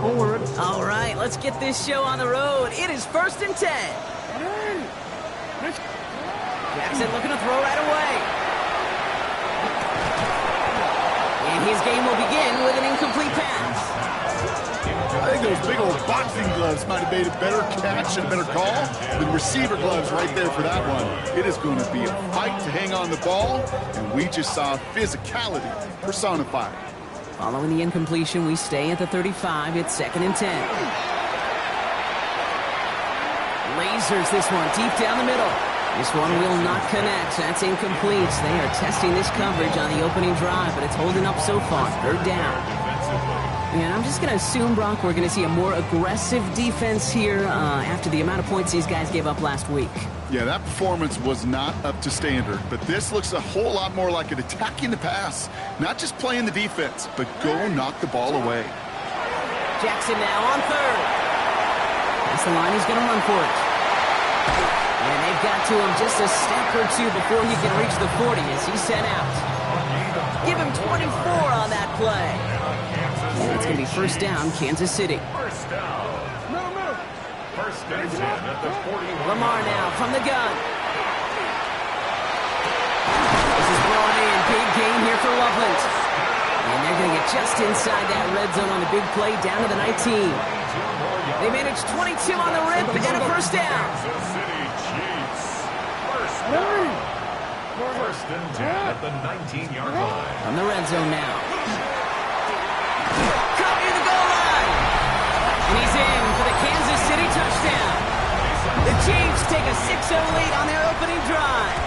forward. All right, let's get this show on the road. It is 1st and 10. Jackson looking to throw right away. And his game will begin with an incomplete pass. I think those big old boxing gloves might have made a better catch and a better call. The receiver gloves right there for that one. It is going to be a fight to hang on the ball, and we just saw physicality personified. Following the incompletion, we stay at the 35. It's 2nd and 10. Lasers this one deep down the middle. This one will not connect. That's incomplete. They are testing this coverage on the opening drive, but it's holding up so far. 3rd down. And I'm just going to assume, Brock, we're going to see a more aggressive defense here after the amount of points these guys gave up last week. Yeah, that performance was not up to standard, but this looks a whole lot more like an attacking the pass. Not just playing the defense, but go knock the ball away. Jackson now on 3rd. That's the line he's going to run for it. And they've got to him just a step or two before he can reach the 40 as he's sent out. Give him 24 on that play. And it's going to be 1st down, Kansas City. First down. First and 10 at the 40. Lamar now from the gun. This is brought in. Big gain here for Loveland. And they're going to get just inside that red zone on the big play down to the 19. They managed 22 on the rip and a 1st down. Kansas City Chiefs. First down. First and 10 at the 19-yard line. From the red zone now. Cut near the goal line. And he's in for the Kansas City touchdown. The Chiefs take a 6-0 lead on their opening drive.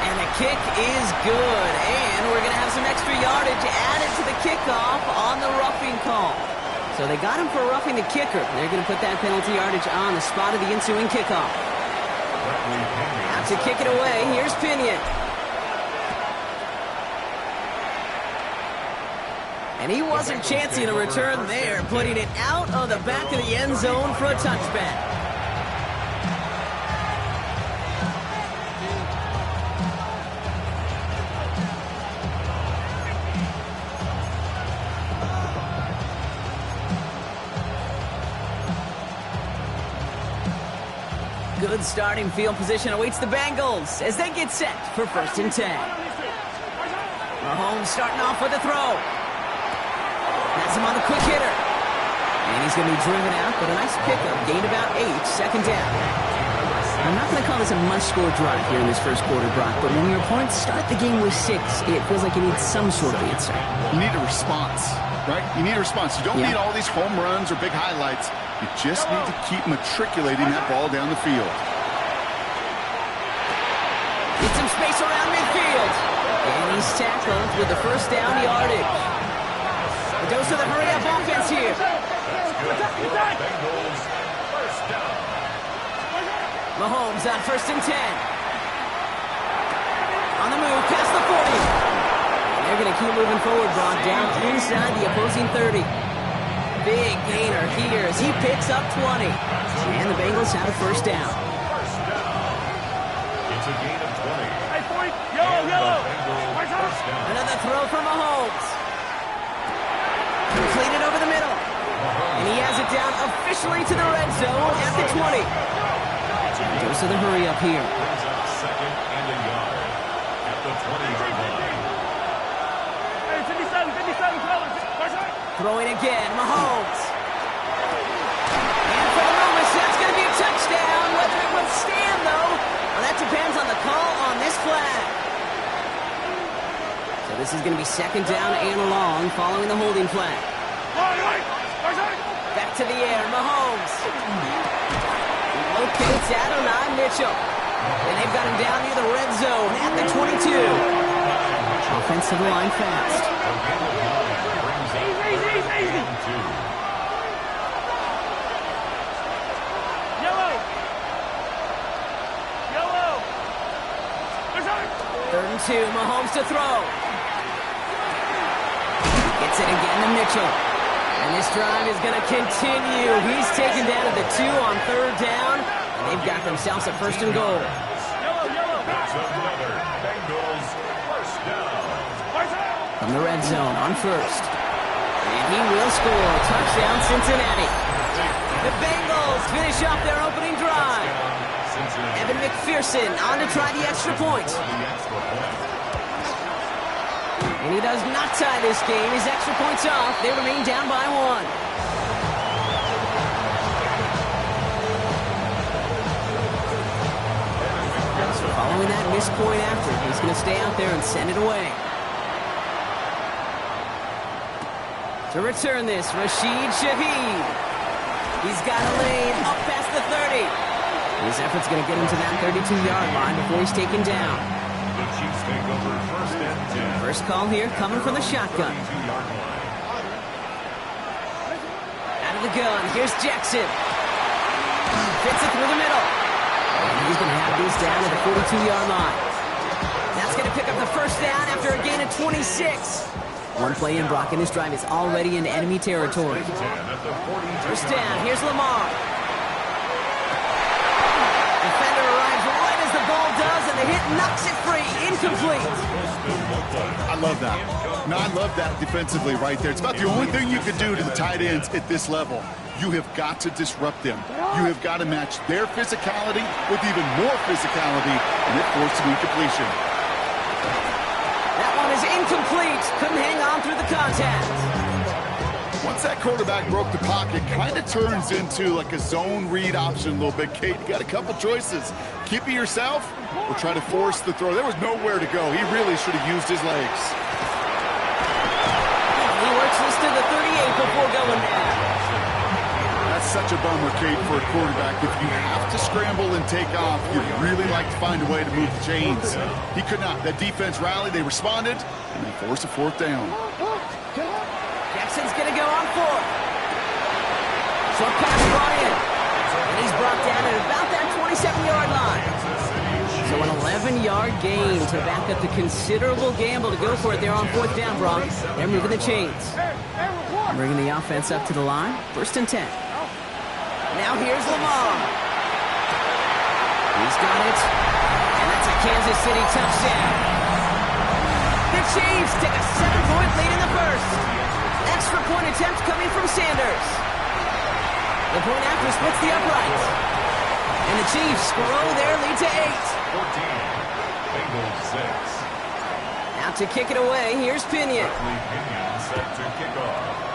And the kick is good. And we're going to have some extra yardage added to the kickoff on the roughing call. So they got him for roughing the kicker. They're going to put that penalty yardage on the spot of the ensuing kickoff. Out to kick it away, here's Pinion. And he wasn't chancing a return there, putting it out of the back of the end zone for a touchback. Good starting field position awaits the Bengals as they get set for 1st and 10. Mahomes starting off with a throw. Has him on the quick hitter. And he's going to be driven out, but a nice pickup. Gained about 8, 2nd down. I'm not going to call this a must-score drive here in this first quarter, Brock, but when your opponents start the game with 6, it feels like you need some sort of answer. You need a response, right? You need a response. You don't need all these home runs or big highlights. You just need to keep matriculating that ball down the field. Get some space around midfield. And he's tackled with the 1st down yardage. A dose of the hurry-up offense here. Mahomes on 1st and 10. On the move, past the 40. And they're going to keep moving forward, Brock, down inside the opposing 30. Big gainer here as he picks up 20. And the Bengals have a 1st down. It's a gain of 20. Hey, point. Yellow. Another throw from Mahomes. Completed over the middle. And he has it down officially to the red zone at the 20. Goes to the hurry up here. Brings up 2nd and a yard at the 20-yard line. Hey, 57, fellas. Throwing again, Mahomes. And for the moment, that's going to be a touchdown. Whether it will stand, though, well, that depends on the call on this flag. So this is going to be 2nd down and long following the holding flag. Back to the air, Mahomes. Locates Adonai Mitchell. And they've got him down near the red zone at the 22. Offensive line fast. Yellow. 3rd and 2, Mahomes to throw. Gets it again to Mitchell. And this drive is going to continue. He's taken down at the 2 on 3rd down. And they've got themselves a 1st and goal. That's another Bengals 1st down. From the red zone on 1st. And he will score. Touchdown, Cincinnati. The Bengals finish off their opening drive. Evan McPherson on to try the extra point. And he does not tie this game. His extra point's off. They remain down by 1. So following that missed point after, he's going to stay out there and send it away. To return this, Rashid Shaheed. He's got a lane up past the 30. His effort's going to get him to that 32-yard line before he's taken down. The Chiefs take over first and 10. First call here coming from the shotgun. Out of the gun, here's Jackson. Fits it through the middle. And he's going to have this down at the 42-yard line. That's going to pick up the first down after a gain of 26. One play in, Brock, and this drive is already into enemy territory. First down, here's Lamar. Defender arrives right as the ball does, and the hit knocks it free. Incomplete. I love that. No, I love that defensively right there. It's about the only thing you could do to the tight ends at this level. You have got to disrupt them. You have got to match their physicality with even more physicality, and it forced an incompletion. That one is incomplete. Couldn't hang on through the contact. Once that quarterback broke the pocket, kind of turns into like a zone read option a little bit. Kate, you got a couple choices. Keep it yourself or try to force the throw. There was nowhere to go. He really should have used his legs. He works this to the 38 before going there. That's such a bummer, Kate, for a quarterback. If you have to scramble and take off, you'd really like to find a way to move the chains. He could not. That defense rallied, they responded, and they forced a fourth down. Jackson's going to go on 4th. Short pass brought in. And he's brought down at about that 27-yard line. So an 11-yard gain to back up the considerable gamble to go for it there on 4th down, Brock. They're moving the chains. Bringing the offense up to the line. First and 10. Now here's Lamar. He's got it. And that's a Kansas City touchdown. The Chiefs take a 7-point lead in the first. Extra point attempt coming from Sanders. The point after splits the upright. And the Chiefs grow their lead to 8. 14. Bengals 6. Out to kick it away, here's Pinion. Pinion set to kick off.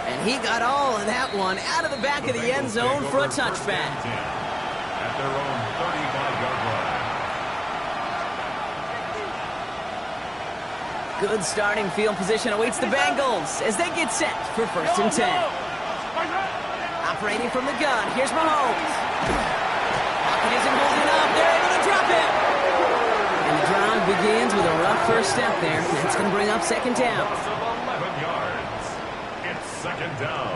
And he got all of that one out of the back of the end zone for a touchback. At their own 35-yard line. Good starting field position awaits the Bengals as they get set for first and 10. Operating from the gun, here's Mahomes. Pocket isn't holding up, they're able to drop it. And the drive begins with a rough first step there. That's going to bring up second down. 11 yards. It's second down.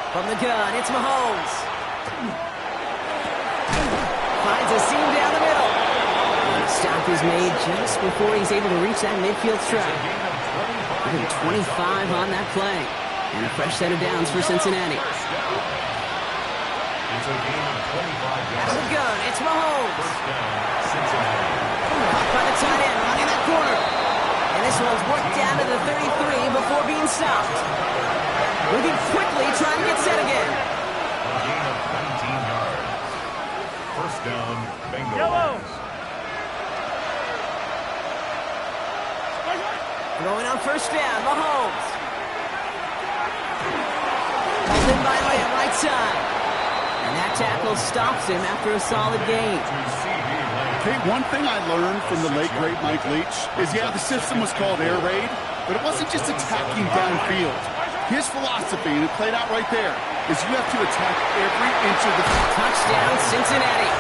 From the gun, it's Mahomes. Finds a seam down the middle. The stop is made just before he's able to reach that midfield strike. Even 25 on that play. And a fresh set of downs for Cincinnati. It's a gain of 25 Out of the gun, it's Mahomes. First down, Cincinnati. Caught by the tight end, running that corner. And this one's worked down to the 33 before being stopped. Moving quickly, trying to get set again. A gain of 19 yards. First down, Bengals. Yellow. Throwing on first down, Mahomes. Pulled in by Lamb, right side. And that tackle stops him after a solid gain. Okay, one thing I learned from the late, great Mike Leach is, yeah, the system was called air raid, but it wasn't just attacking downfield. His philosophy, and it played out right there, is you have to attack every inch of the field. Touchdown, Cincinnati.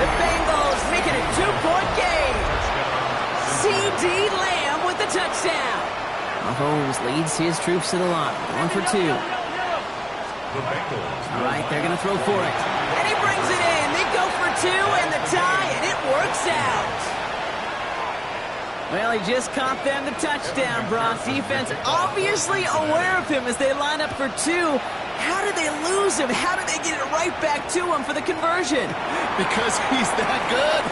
The Bengals make it a 2-point game. C.D. Lamb with the touchdown. Mahomes leads his troops to the line. 1 for 2. The Bengals. All right, they're going to throw for it. And he brings it in. They go for 2 and the tie, and it works out. Well, he just caught them the touchdown, Brock. Defense obviously aware of him as they line up for two. How did they lose him? How did they get it right back to him for the conversion? Because he's that good.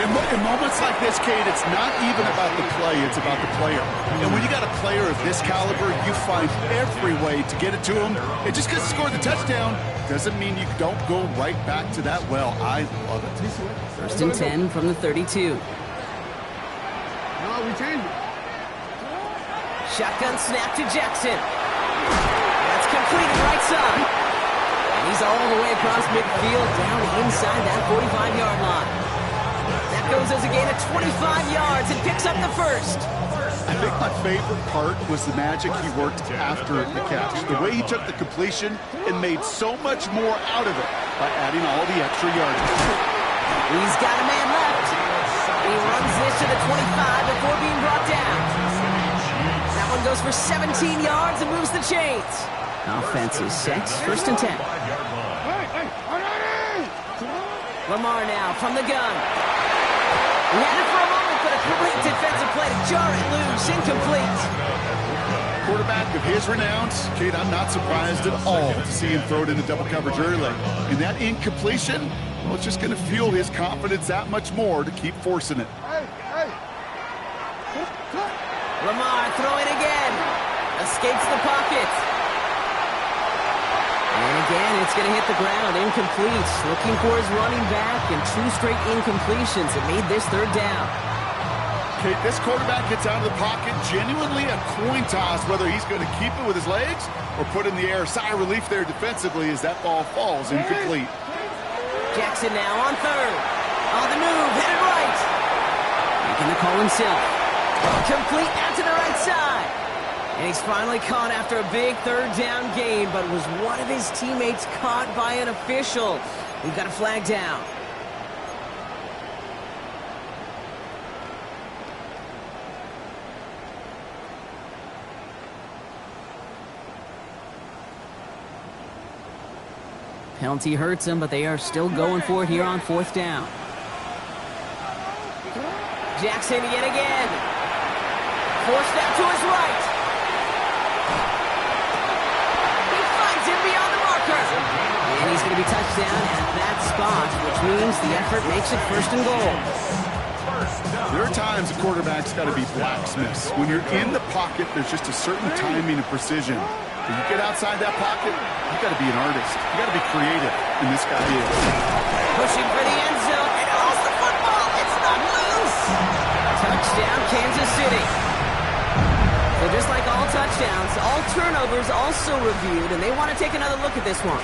In moments like this, Kate, it's not even about the play, it's about the player. And when you got a player of this caliber, you find every way to get it to him. And just because he scored the touchdown doesn't mean you don't go right back to that well. I love it. First and 10 from the 32. No, we changed it. Shotgun snap to Jackson. That's completed right side. And he's all the way across midfield down inside that 45-yard line. That goes as a gain of 25 yards and picks up the first. I think my favorite part was the magic he worked after the catch. The way he took the completion and made so much more out of it by adding all the extra yards. He's got a man left. He runs this to the 25 before being brought down. That one goes for 17 yards and moves the chains. Offense is set. First and 10. Lamar now from the gun. He had it for a moment, but a great defensive play to jar it loose. Incomplete. Quarterback of his renowns, Kate, I'm not surprised at all to see him throw it into double coverage early. And that incompletion, well, it's just going to fuel his confidence that much more to keep forcing it. Lamar throwing again. Escapes the pocket. And again, it's going to hit the ground. Incomplete. Looking for his running back, and 2 straight incompletions that made this third down. Kate, this quarterback gets out of the pocket, genuinely a coin toss whether he's going to keep it with his legs or put it in the air. Sigh of relief there defensively as that ball falls incomplete. Jackson now on third. On the move, headed right. Making the call himself. Complete out to the right side. And he's finally caught after a big third down game, but was one of his teammates caught by an official. We've got a flag down. Penalty hurts him, but they are still going for it here on fourth down. Jackson yet again. Forced out to his right. He finds him beyond the marker. And he's going to be touched down at that spot, which means the effort makes it first and goal. There are times a quarterback's got to be blacksmiths. When you're in the pocket, there's just a certain timing and precision. When you get outside that pocket, you got to be an artist. You got to be creative, and this guy is. Pushing for the end zone, and lost the football. It's not loose. Touchdown, Kansas City. So just like all touchdowns, all turnovers also reviewed, and they want to take another look at this one.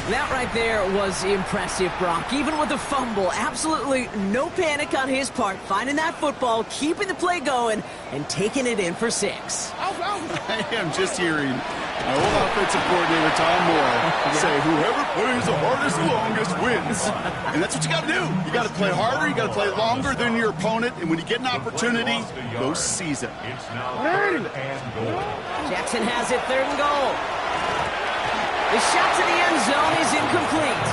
That right there was impressive, Brock. Even with a fumble, absolutely no panic on his part. Finding that football, keeping the play going, and taking it in for 6. I am just hearing my old offensive coordinator, Tom Moore, say whoever plays the hardest longest wins. And that's what you got to do. You got to play harder. You got to play longer than your opponent. And when you get an opportunity, go seize it. It's now third and goal. Jackson has it, third and goal. The shot to the end zone is incomplete.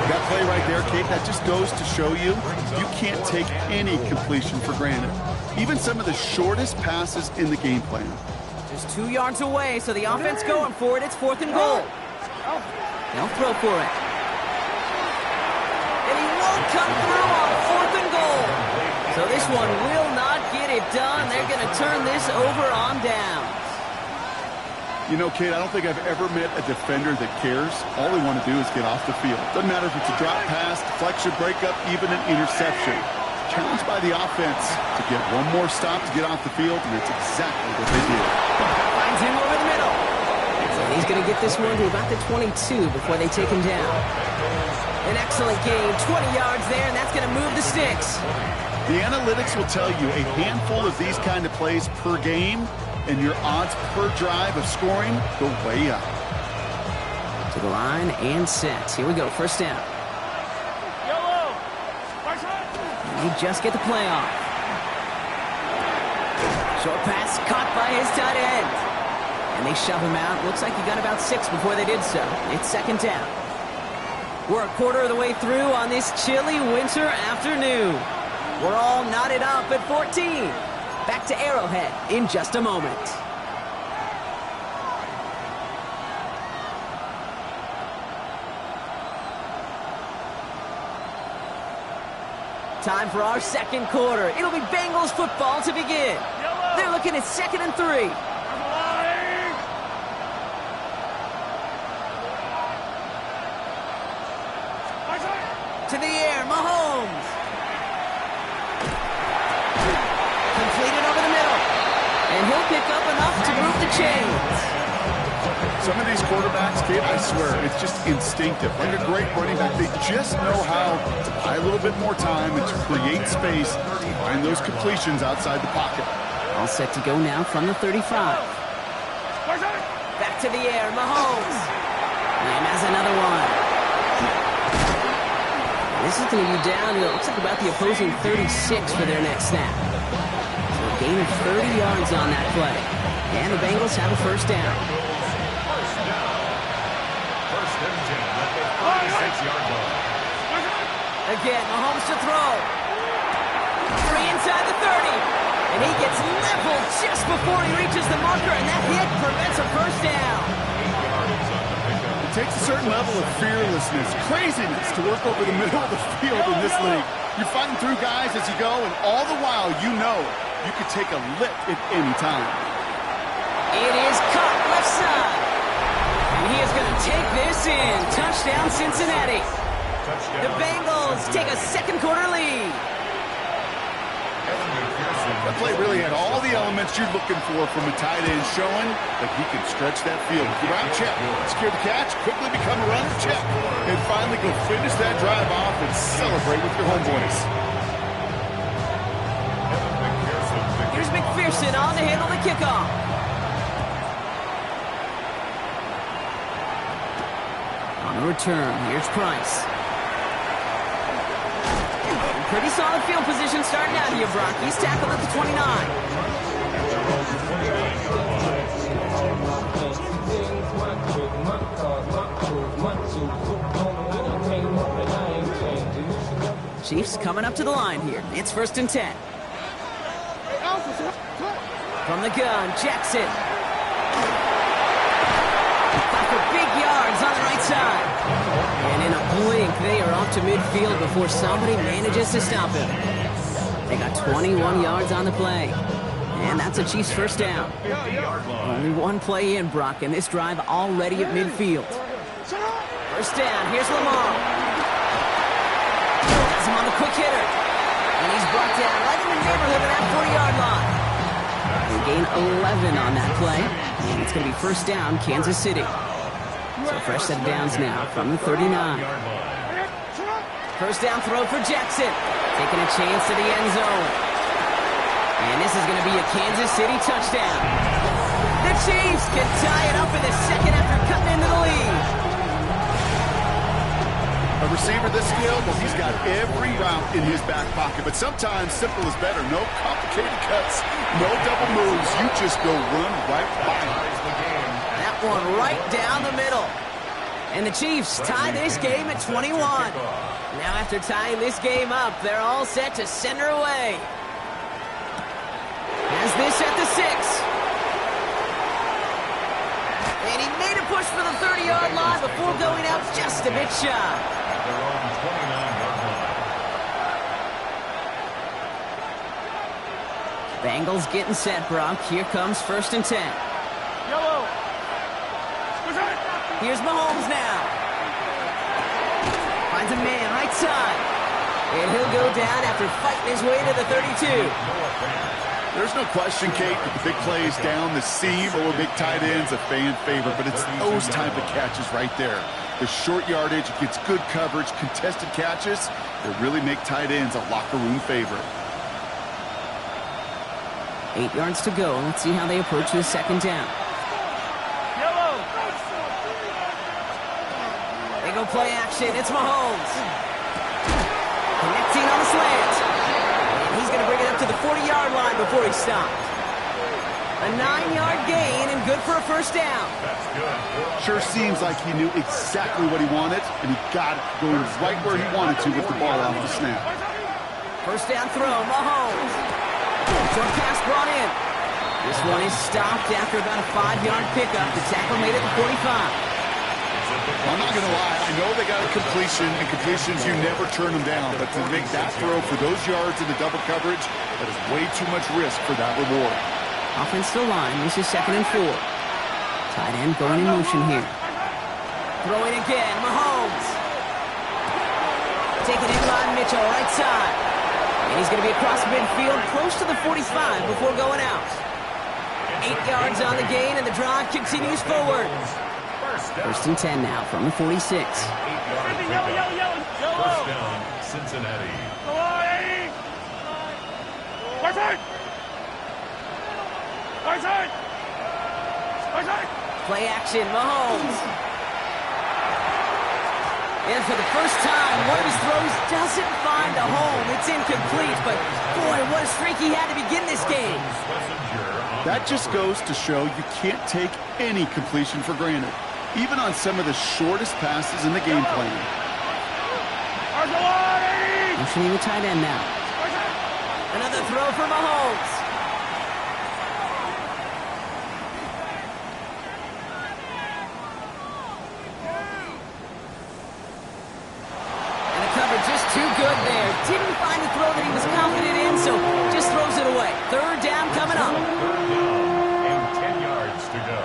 That play right there, Kate, that just goes to show you can't take any completion for granted. Even some of the shortest passes in the game plan. Just 2 yards away, so the offense going for it. It's fourth and goal. They'll throw for it. And he won't come through on fourth and goal. So this one will not get it done. They're going to turn this over on down. You know, Kate, I don't think I've ever met a defender that cares. All they want to do is get off the field. Doesn't matter if it's a drop pass, deflection, breakup, even an interception. Challenged by the offense to get one more stop to get off the field, and that's exactly what they did. Finds him over the middle. So he's going to get this one to about the 22 before they take him down. An excellent game, 20 yards there, and that's going to move the sticks. The analytics will tell you a handful of these kind of plays per game, and your odds per drive of scoring go way up. To the line and set. Here we go, first down. Yellow. And they just get the play off. Short pass caught by his tight end. And they shove him out. Looks like he got about 6 before they did so. It's second down. We're a quarter of the way through on this chilly winter afternoon. We're all knotted up at 14. Back to Arrowhead in just a moment. Time for our second quarter. It'll be Bengals football to begin. They're looking at 2nd and 3. To the air, Mahomes. Completed over the middle. And he'll pick up enough to move the chains. Some of these quarterbacks, Kate, I swear, it's just instinctive. Like a great running back, they just know how to buy a little bit more time and to create space, find those completions outside the pocket. All set to go now from the 35. Back to the air, Mahomes. And has another one. This is going to be down, it looks like about the opposing 36 for their next snap. So a gain of 30 yards on that play. And the Bengals have a first down. First and 10 at the 36-yard line. Again, Mahomes to throw. 3 inside the 30. And he gets leveled just before he reaches the marker, and that hit prevents a first down. It takes a certain level of fearlessness, craziness to work over the middle of the field in this league. You're fighting through guys as you go, and all the while you know you could take a lick at any time. It is caught left side. And he is going to take this in. Touchdown, Cincinnati. The Bengals take a second quarter lead. That play really had all the elements you're looking for from a tight end, showing that he can stretch that field. Route check, secure the catch, quickly become a runner check, and finally go finish that drive off and celebrate with your homeboys. Here's McPherson on to handle the kickoff. On the return, here's Price. Pretty solid field position starting out here, Brock. He's tackled at the 29. Chiefs coming up to the line here. It's 1st and 10. From the gun, Jackson. Got for big yards on the right side. And in a blink, they are off to midfield before somebody manages to stop him. They got 21 yards on the play. And that's a Chiefs first down. Only one play in, Brock, and this drive already at midfield. First down, here's Lamar. Has him on the quick hitter. And he's brought down right in the neighborhood of that 40-yard line. They gain 11 on that play. And it's going to be first down, Kansas City. So fresh set of downs now from the 39. First down throw for Jackson. Taking a chance to the end zone. And this is going to be a Kansas City touchdown. The Chiefs can tie it up in the second after cutting into the lead. A receiver this skilled, well, he's got every route in his back pocket. But sometimes simple is better. No complicated cuts, no double moves. You just go run right by him. That one right down the middle. And the Chiefs tie this game at 21. Now after tying this game up, they're all set to send her away. Has this at the 6. And he made a push for the 30-yard line before going out just a bit shy. Their own 29-yard line. Bengals getting set, Brock. Here comes 1st and 10. Yellow. Here's Mahomes now. Finds a man right side. And he'll go down after fighting his way to the 32. There's no question, Kate, that the big plays down the seam or big tight ends a fan favorite, but it's those type of catches right there. The short yardage, gets good coverage, contested catches that really make tight ends a locker room favorite. 8 yards to go. Let's see how they approach this second down. Yellow. They go play action. It's Mahomes. Connecting on the slant. And he's going to bring it up to the 40-yard line before he stopped. A 9-yard gain and good for a first down. That's good. Sure seems like he knew exactly what he wanted, and he got it going right where he wanted to with the ball off the snap. First down throw, Mahomes. Short pass brought in. This one is stopped after about a 5-yard pickup. The tackle made it to 45. I'm not going to lie. I know they got a completion, and completions, you never turn them down. But to make that throw for those yards in the double coverage, that is way too much risk for that reward. Offensive line, this is 2nd and 4. Tight end going in motion here. Throwing again, Mahomes. Taken in by Mitchell, right side. And he's going to be across midfield, close to the 45 before going out. 8 yards on the gain, and the drive continues forward. First and 10 now from the 46. 8-yard pickup. First down, Cincinnati. Right side. Right side. Right side. Play action, Mahomes. And for the first time, one of his throws doesn't find a home. It's incomplete, but boy, what a streak he had to begin this game. That just goes to show you can't take any completion for granted, even on some of the shortest passes in the game plan. Motioning the tight end now. Another throw for Mahomes. And the cover just too good there. Didn't find the throw that he was confident in, so just throws it away. Third down coming up. Third down and 10 yards to go.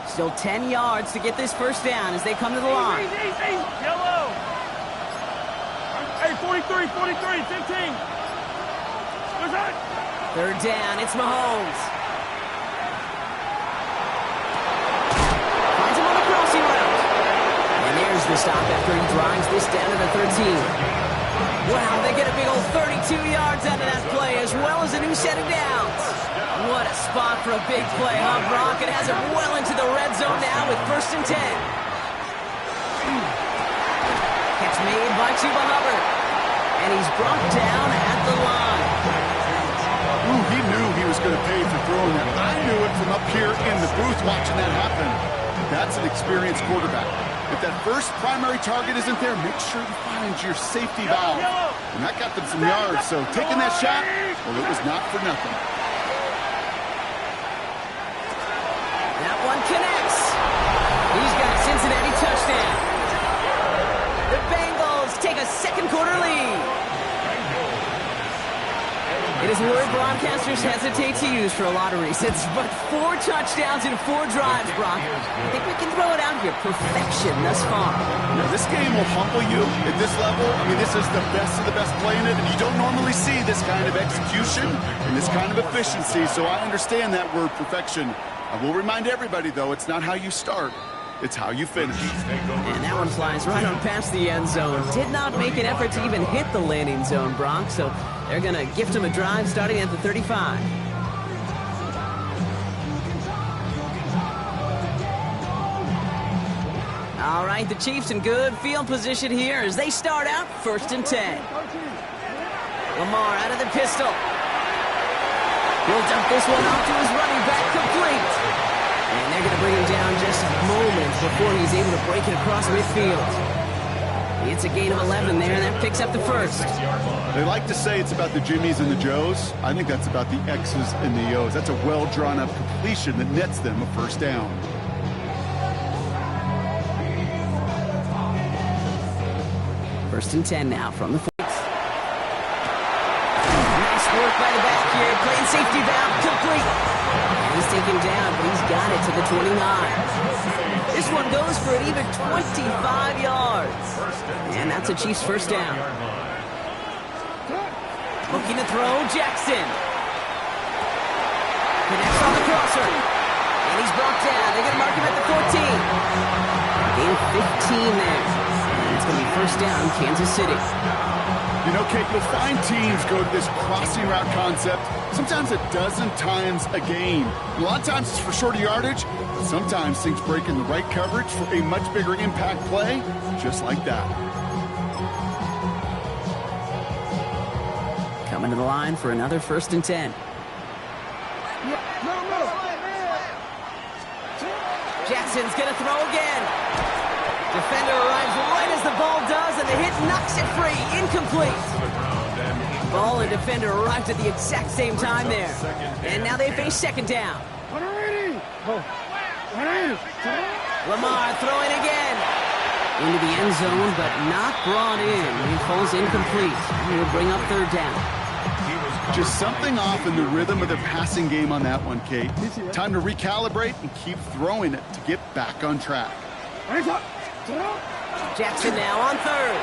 Still 10 yards to get this first down as they come to the line. Yellow. Hey, 43, 15. What's that? Third down, it's Mahomes. Finds him on the crossing route. And there's the stop after he drives this down to the 13. Wow, they get a big old 32 yards out of that play, as well as a new set of downs. What a spot for a big play, huh, Brock? It has it well into the red zone now with first and 10. Catch made by Chuba Hubbard. And he's brought down at the line. Ooh, he knew he was going to pay for throwing that. I knew it from up here in the booth watching that happen. That's an experienced quarterback. If that first primary target isn't there, make sure you find your safety valve. And that got them some yards, so taking that shot, well, it was not for nothing. That one connects. He's got a Cincinnati touchdown. The Bengals take a second quarter lead. It is a word broadcasters hesitate to use for a lot of reasons, but 4 touchdowns in 4 drives, Brock. I think we can throw it out here. Perfection thus far. Now, this game will humble you at this level. I mean, this is the best of the best playing it, and you don't normally see this kind of execution and this kind of efficiency, so I understand that word perfection. I will remind everybody, though, it's not how you start. It's how you finish. And that one flies right on past the end zone. Did not make an effort to even hit the landing zone, Brock, so they're going to gift him a drive starting at the 35. All right, the Chiefs in good field position here as they start out first and 10. Lamar out of the pistol. He'll dump this one off to his running back, complete. And they're going to bring him down just moments before he's able to break it across midfield. It's a gain of 11 there, and that picks up the first. They like to say it's about the Jimmies and the Joes. I think that's about the X's and the O's. That's a well-drawn-up completion that nets them a first down. First and 10 now from the 40. Nice work by the back here. Playing safety valve, complete. And he's taken down, but he's got it to the 29. This one goes for an even 25 yards. And that's a Chiefs first down. Looking to throw, Jackson. Connects on the crosser. And he's brought down. They're going to mark him at the 14. Gain 15 there. And it's going to be first down, Kansas City. You know, Kate, you'll find teams go to this crossing route concept sometimes a dozen times a game. A lot of times it's for shorter yardage, but sometimes things break in the right coverage for a much bigger impact play, just like that. Coming to the line for another 1st and 10. Jackson's going to throw again. Defender arrives right as the ball does, and the hit knocks it free. Incomplete. Ball and defender arrived at the exact same time there. And now they face 2nd down. Lamar throwing again. Into the end zone, but not brought in. He falls incomplete. He'll bring up 3rd down. Just something off in the rhythm of the passing game on that one, Kate. Time to recalibrate and keep throwing it to get back on track. Jackson now on 3rd.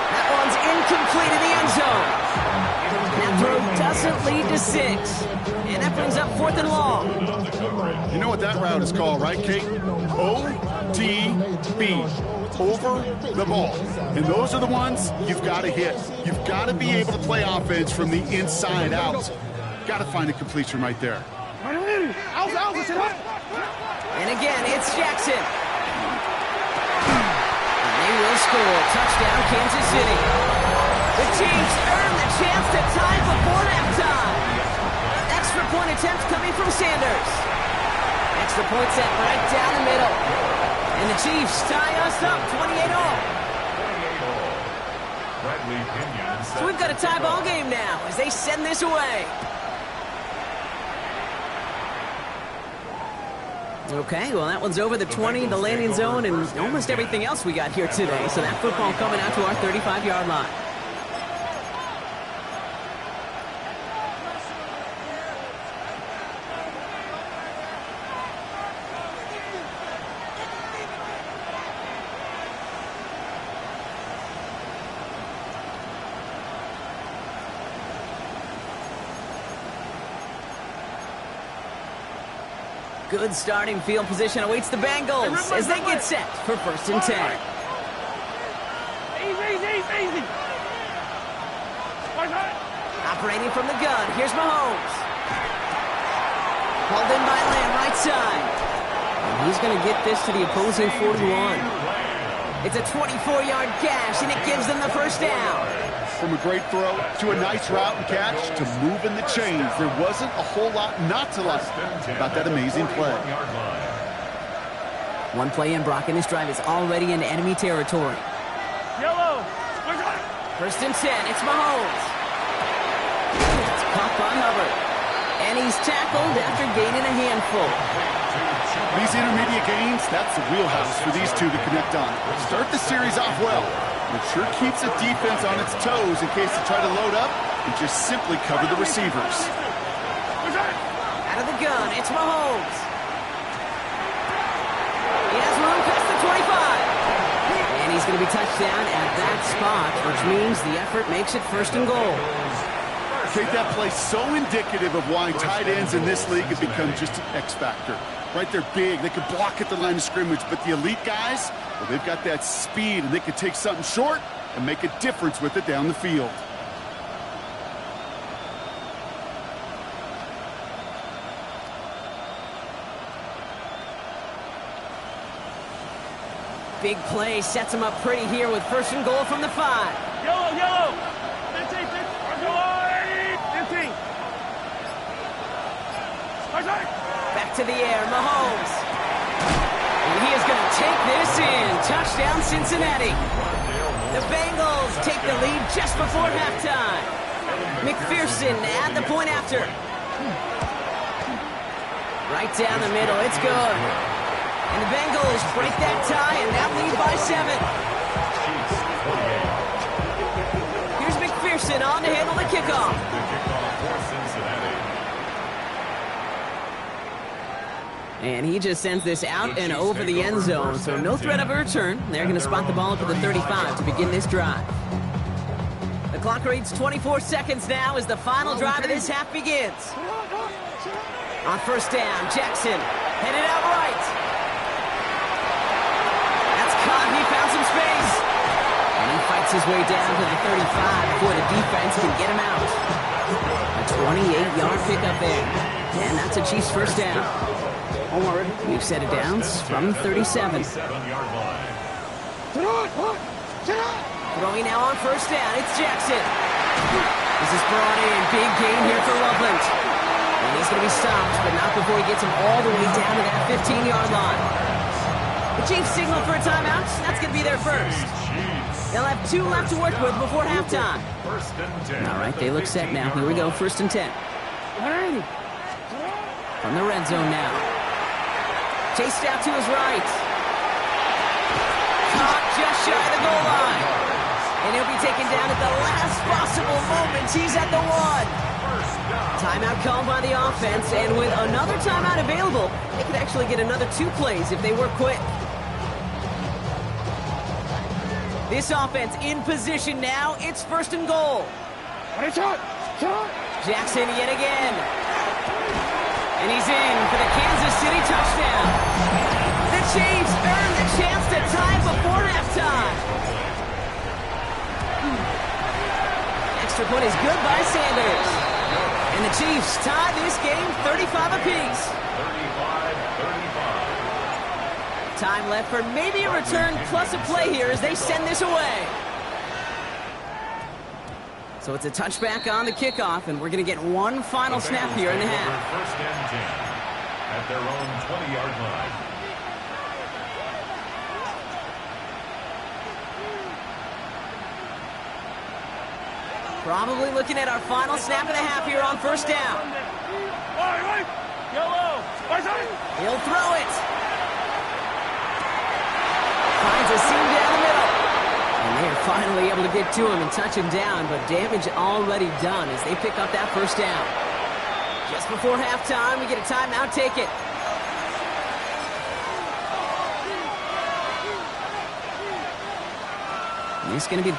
That one's incomplete in the end zone. That throw doesn't lead to 6. And that brings up 4th and long. You know what that route is called, right, Kate? ODB. Over the ball. And those are the ones you've got to hit. You've got to be able to play offense from the inside out. Got to find a completion right there. And again, it's Jackson. And they will score. Touchdown, Kansas City. The Chiefs earn the chance to tie before halftime. Extra point attempt coming from Sanders. Extra point set right down the middle. And the Chiefs tie us up 28-all. So we've got a tie ball game now as they send this away. Okay, well, that one's over the 20, the landing zone, and almost everything else we got here today. So that football coming out to our 35-yard line. Good starting field position awaits the Bengals as they get set for 1st and 10. Easy. Operating from the gun, here's Mahomes. Pulled in by Lamb, right side. And he's going to get this to the opposing 41. It's a 24-yard gash, and it gives them the 1st down. From a great throw to a nice route and catch to moving the chains, there wasn't a whole lot not to like about that amazing play. One play in, Brock, and this drive is already in enemy territory. Yellow. 1st and 10, it's Mahomes. It's caught by Hubbard. And he's tackled after gaining a handful. These intermediate gains, that's the wheelhouse for these two to connect on. Start the series off well. It sure keeps the defense on its toes in case they try to load up and just simply cover the receivers. Out of the gun, it's Mahomes. He has room past the 25. And he's going to be touched down at that spot, which means the effort makes it 1st and goal. Take that play so indicative of why tight ends in this league have become just an X factor. Right, they're big, they can block at the line of scrimmage, but the elite guys, well, they've got that speed, and they can take something short and make a difference with it down the field. Big play sets him up pretty here with 1st and goal from the 5. Yellow. 15. Back to the air, Mahomes. And he is going to take this in. Touchdown, Cincinnati. The Bengals take the lead just before halftime. McPherson add the point after. Right down the middle, it's good. And the Bengals break that tie and now lead by 7. Here's McPherson on to handle the kickoff. And he just sends this out and over the end zone, so no threat of a return. They're going to spot the ball up at the 35 to begin this drive. The clock reads 24 seconds now as the final drive of this half begins. On 1st down, Jackson headed out right. That's caught. He found some space. Gets his way down to the 35 before the defense can get him out. A 28-yard pickup there. And that's a Chiefs first down. New set of downs from 37. Throwing now on first down, it's Jackson. This is brought in. Big gain here for Loveland. And he's going to be stopped, but not before he gets him all the way down to that 15-yard line. The Chiefs signal for a timeout. That's going to be their first. They'll have 2 left to work with before halftime. All right, they look set now. Here we go, 1st and 10. From the red zone now. Chased out to his right. Caught just shy of the goal line. And he'll be taken down at the last possible moment. He's at the 1. Timeout called by the offense, and with another timeout available, they could actually get another 2 plays if they work quick. This offense in position now. It's 1st and goal. Jackson yet again. And he's in for the Kansas City touchdown. The Chiefs earn the chance to tie before halftime. Extra point is good by Sanders. And the Chiefs tie this game 35 apiece. 35-35. Time left for maybe a return plus a play here as they send this away. So it's a touchback on the kickoff, and we're going to get one final snap here in the half. 1st and 10 at their own 20-yard line. Probably looking at our final snap and a half here on 1st down. Yellow. He'll throw it. Finds a seam down the middle. And they're finally able to get to him and touch him down, but damage already done as they pick up that 1st down. Just before halftime, we get a timeout. Take it. And it's going to be...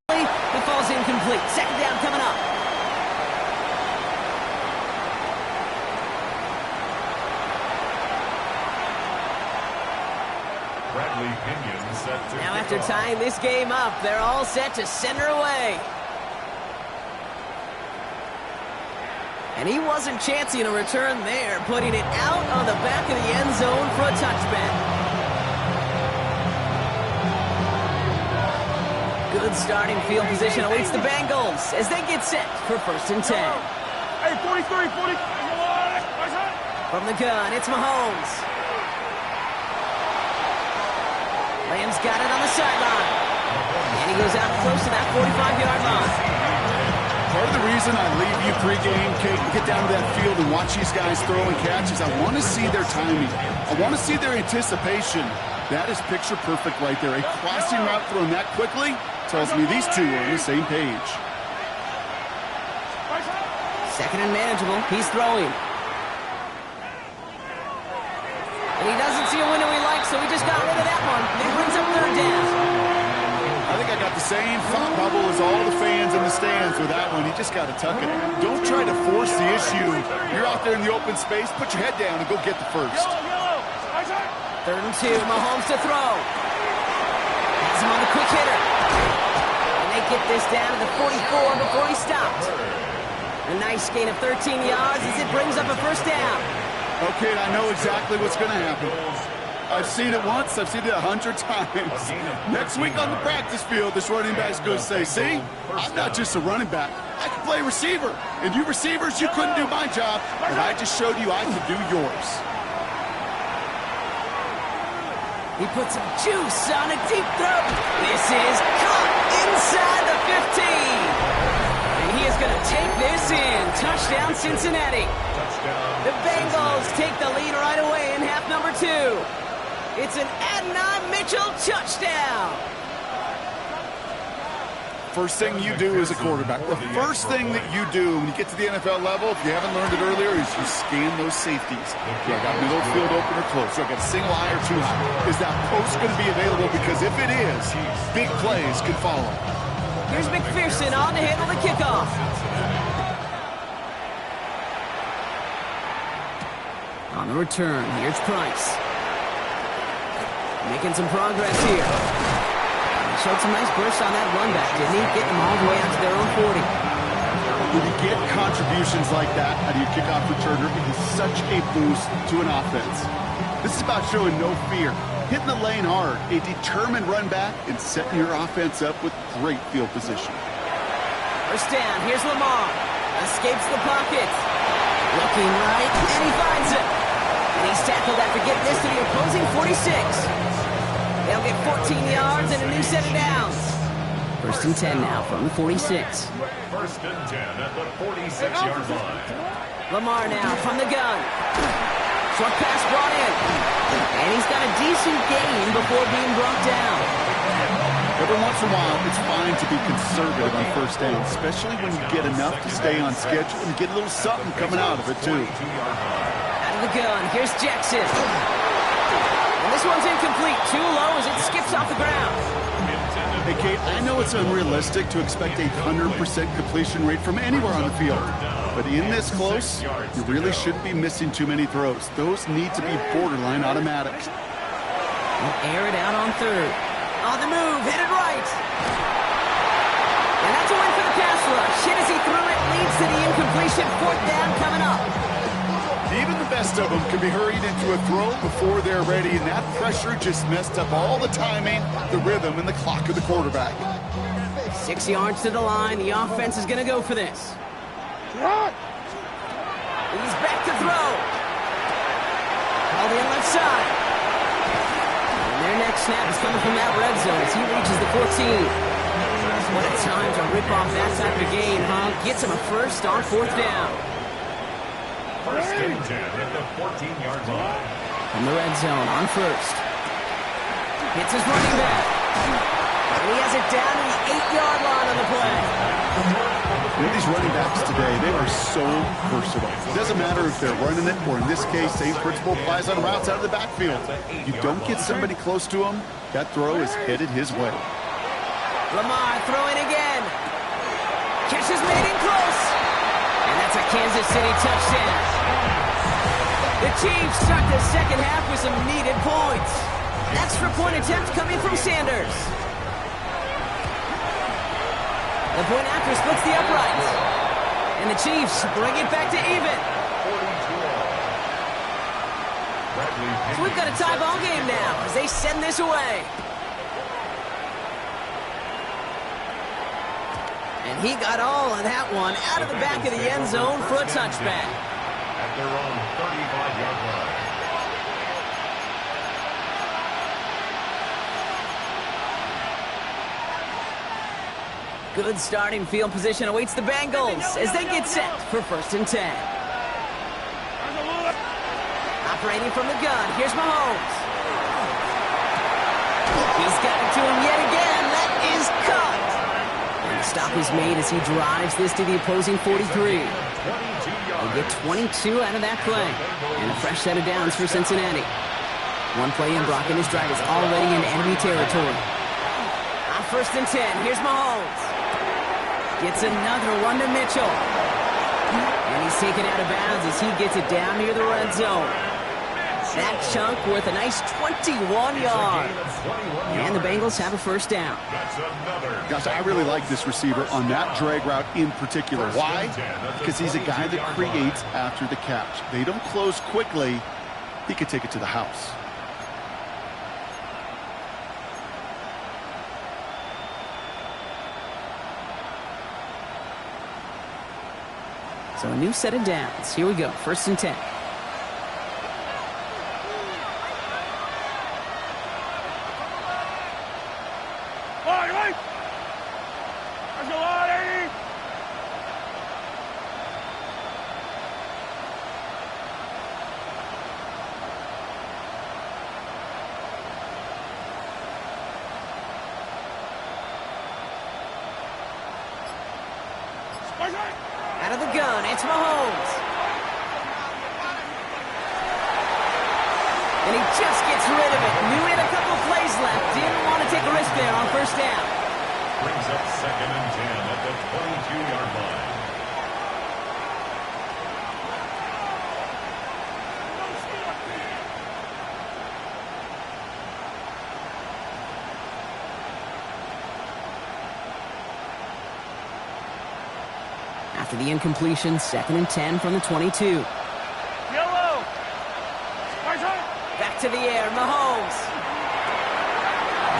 It falls incomplete. 2nd down coming up. Now after tying this game up, they're all set to send her away. And he wasn't chancing a return there, putting it out of the back of the end zone for a touchback. Good starting field position awaits the Bengals as they get set for 1st and 10. Hey, 43, 40. From the gun, it's Mahomes. Lamb's got it on the sideline. And he goes out close to that 45-yard line. Part of the reason I leave you pregame, Kate, and get down to that field and watch these guys throw and catch is I want to see their timing. I want to see their anticipation. That is picture perfect right there. A crossing route thrown that quickly tells me these two are on the same page. 2nd and manageable. He's throwing. And he doesn't see a window he likes, so he just got rid of that one. It brings up 3rd down. I think I got the same thought bubble as all the fans in the stands with that one. You just got to tuck it. Don't try to force the issue. You're out there in the open space. Put your head down and go get the 1st. 3rd and 2. Mahomes to throw. Has him on the quick hitter. And they get this down to the 44 before he stopped. A nice gain of 13 yards as it brings up a 1st down. Okay, I know exactly what's going to happen. I've seen it once. I've seen it 100 times. Next week on the practice field, this running back's going to say, see, I'm not just a running back. I can play receiver. And you receivers, you couldn't do my job, but I just showed you I could do yours. He puts some juice on a deep throw. This is caught inside the 15. And he is going to take this in. Touchdown, Cincinnati. The Bengals take the lead right away in half number 2. It's an Adonai Mitchell touchdown. First thing you do as a quarterback, the first thing that you do when you get to the NFL level, if you haven't learned it earlier, is you scan those safeties. Do I got middle field open or close? Do I got a single high or two high? Is that post going to be available? Because if it is, big plays can follow. Here's McPherson on to handle the kickoff. On the return, here's Price. Making some progress here. showed some nice bursts on that run back, didn't he? Getting them all the way out to their own 40. When you get contributions like that out of your kickoff returner, it is such a boost to an offense. This is about showing no fear, hitting the lane hard, a determined run back, and setting your offense up with great field position. First down, here's Lamar. Escapes the pocket. Looking right, and he finds it. And he's tackled after getting this to the opposing 46. They'll get 14 yards and a new set of downs. First and 10 now from the 46. First and 10 at the 46-yard line. Lamar now from the gun. Short pass brought in. And he's got a decent gain before being brought down. Every once in a while, it's fine to be conservative on first down, especially when you get enough to stay on schedule and get a little something coming out of it, too. Out of the gun, here's Jackson. And this one's incomplete. Too low as it skips off the ground. Hey, Kate, I know it's unrealistic to expect a 100% completion rate from anywhere on the field. But in this close, you really shouldn't be missing too many throws. Those need to be borderline automatic. We'll air it out on third. On the move, hit it right. And that's a win for the pass rush. Hit as he threw it, leads to the incompletion. Fourth down coming up. Even the best of them can be hurried into a throw before they're ready, and that pressure just messed up all the timing, the rhythm, and the clock of the quarterback. 6 yards to the line. The offense is going to go for this. He's back to throw. Called in left side. And their next snap is coming from that red zone as he reaches the 14. What a time to rip off that type of gain, huh? Gets him a first on fourth down. First and 10 at the 14-yard line. From the red zone on first. Hits his running back. And he has it down to the 8-yard line on the play. You know, these running backs today, they are so versatile. It doesn't matter if they're running it, or in this case, same principle applies on routes out of the backfield. You don't get somebody close to him, that throw is headed his way. Lamar throwing again. Catch is made in close. And that's a Kansas City touchdown. The Chiefs start the second half with some needed points. Extra point attempt coming from Sanders. The point after splits the uprights. And the Chiefs bring it back to even. So we've got a tie ball game now as they send this away. And he got all of that one out of the back of the end zone for a touchback. At their own 35-yard line. Good starting field position awaits the Bengals as they get set for first and 10. Operating from the gun, here's Mahomes. He's got it to him yet again. That is caught. And the stop is made as he drives this to the opposing 43. They'll get 22 out of that play. And a fresh set of downs for Cincinnati. One play in, Brock in his drive is already in enemy territory. On first and 10, here's Mahomes. Gets another one to Mitchell. And he's taken out of bounds as he gets it down near the red zone. That chunk worth a nice 21 yards. And the Bengals have a first down. Gosh, I really like this receiver on that drag route in particular. Why? Because he's a guy that creates after the catch. They don't close quickly. He could take it to the house. So a new set of downs. Here we go. First and 10. Out of the gun, it's Mahomes. And he just gets rid of it. Knew he had a couple plays left. Didn't want to take a risk there on first down. Brings up second and 10 at the 22-yard line. After the incompletion, 2nd and 10 from the 22. Yellow. Back to the air, Mahomes.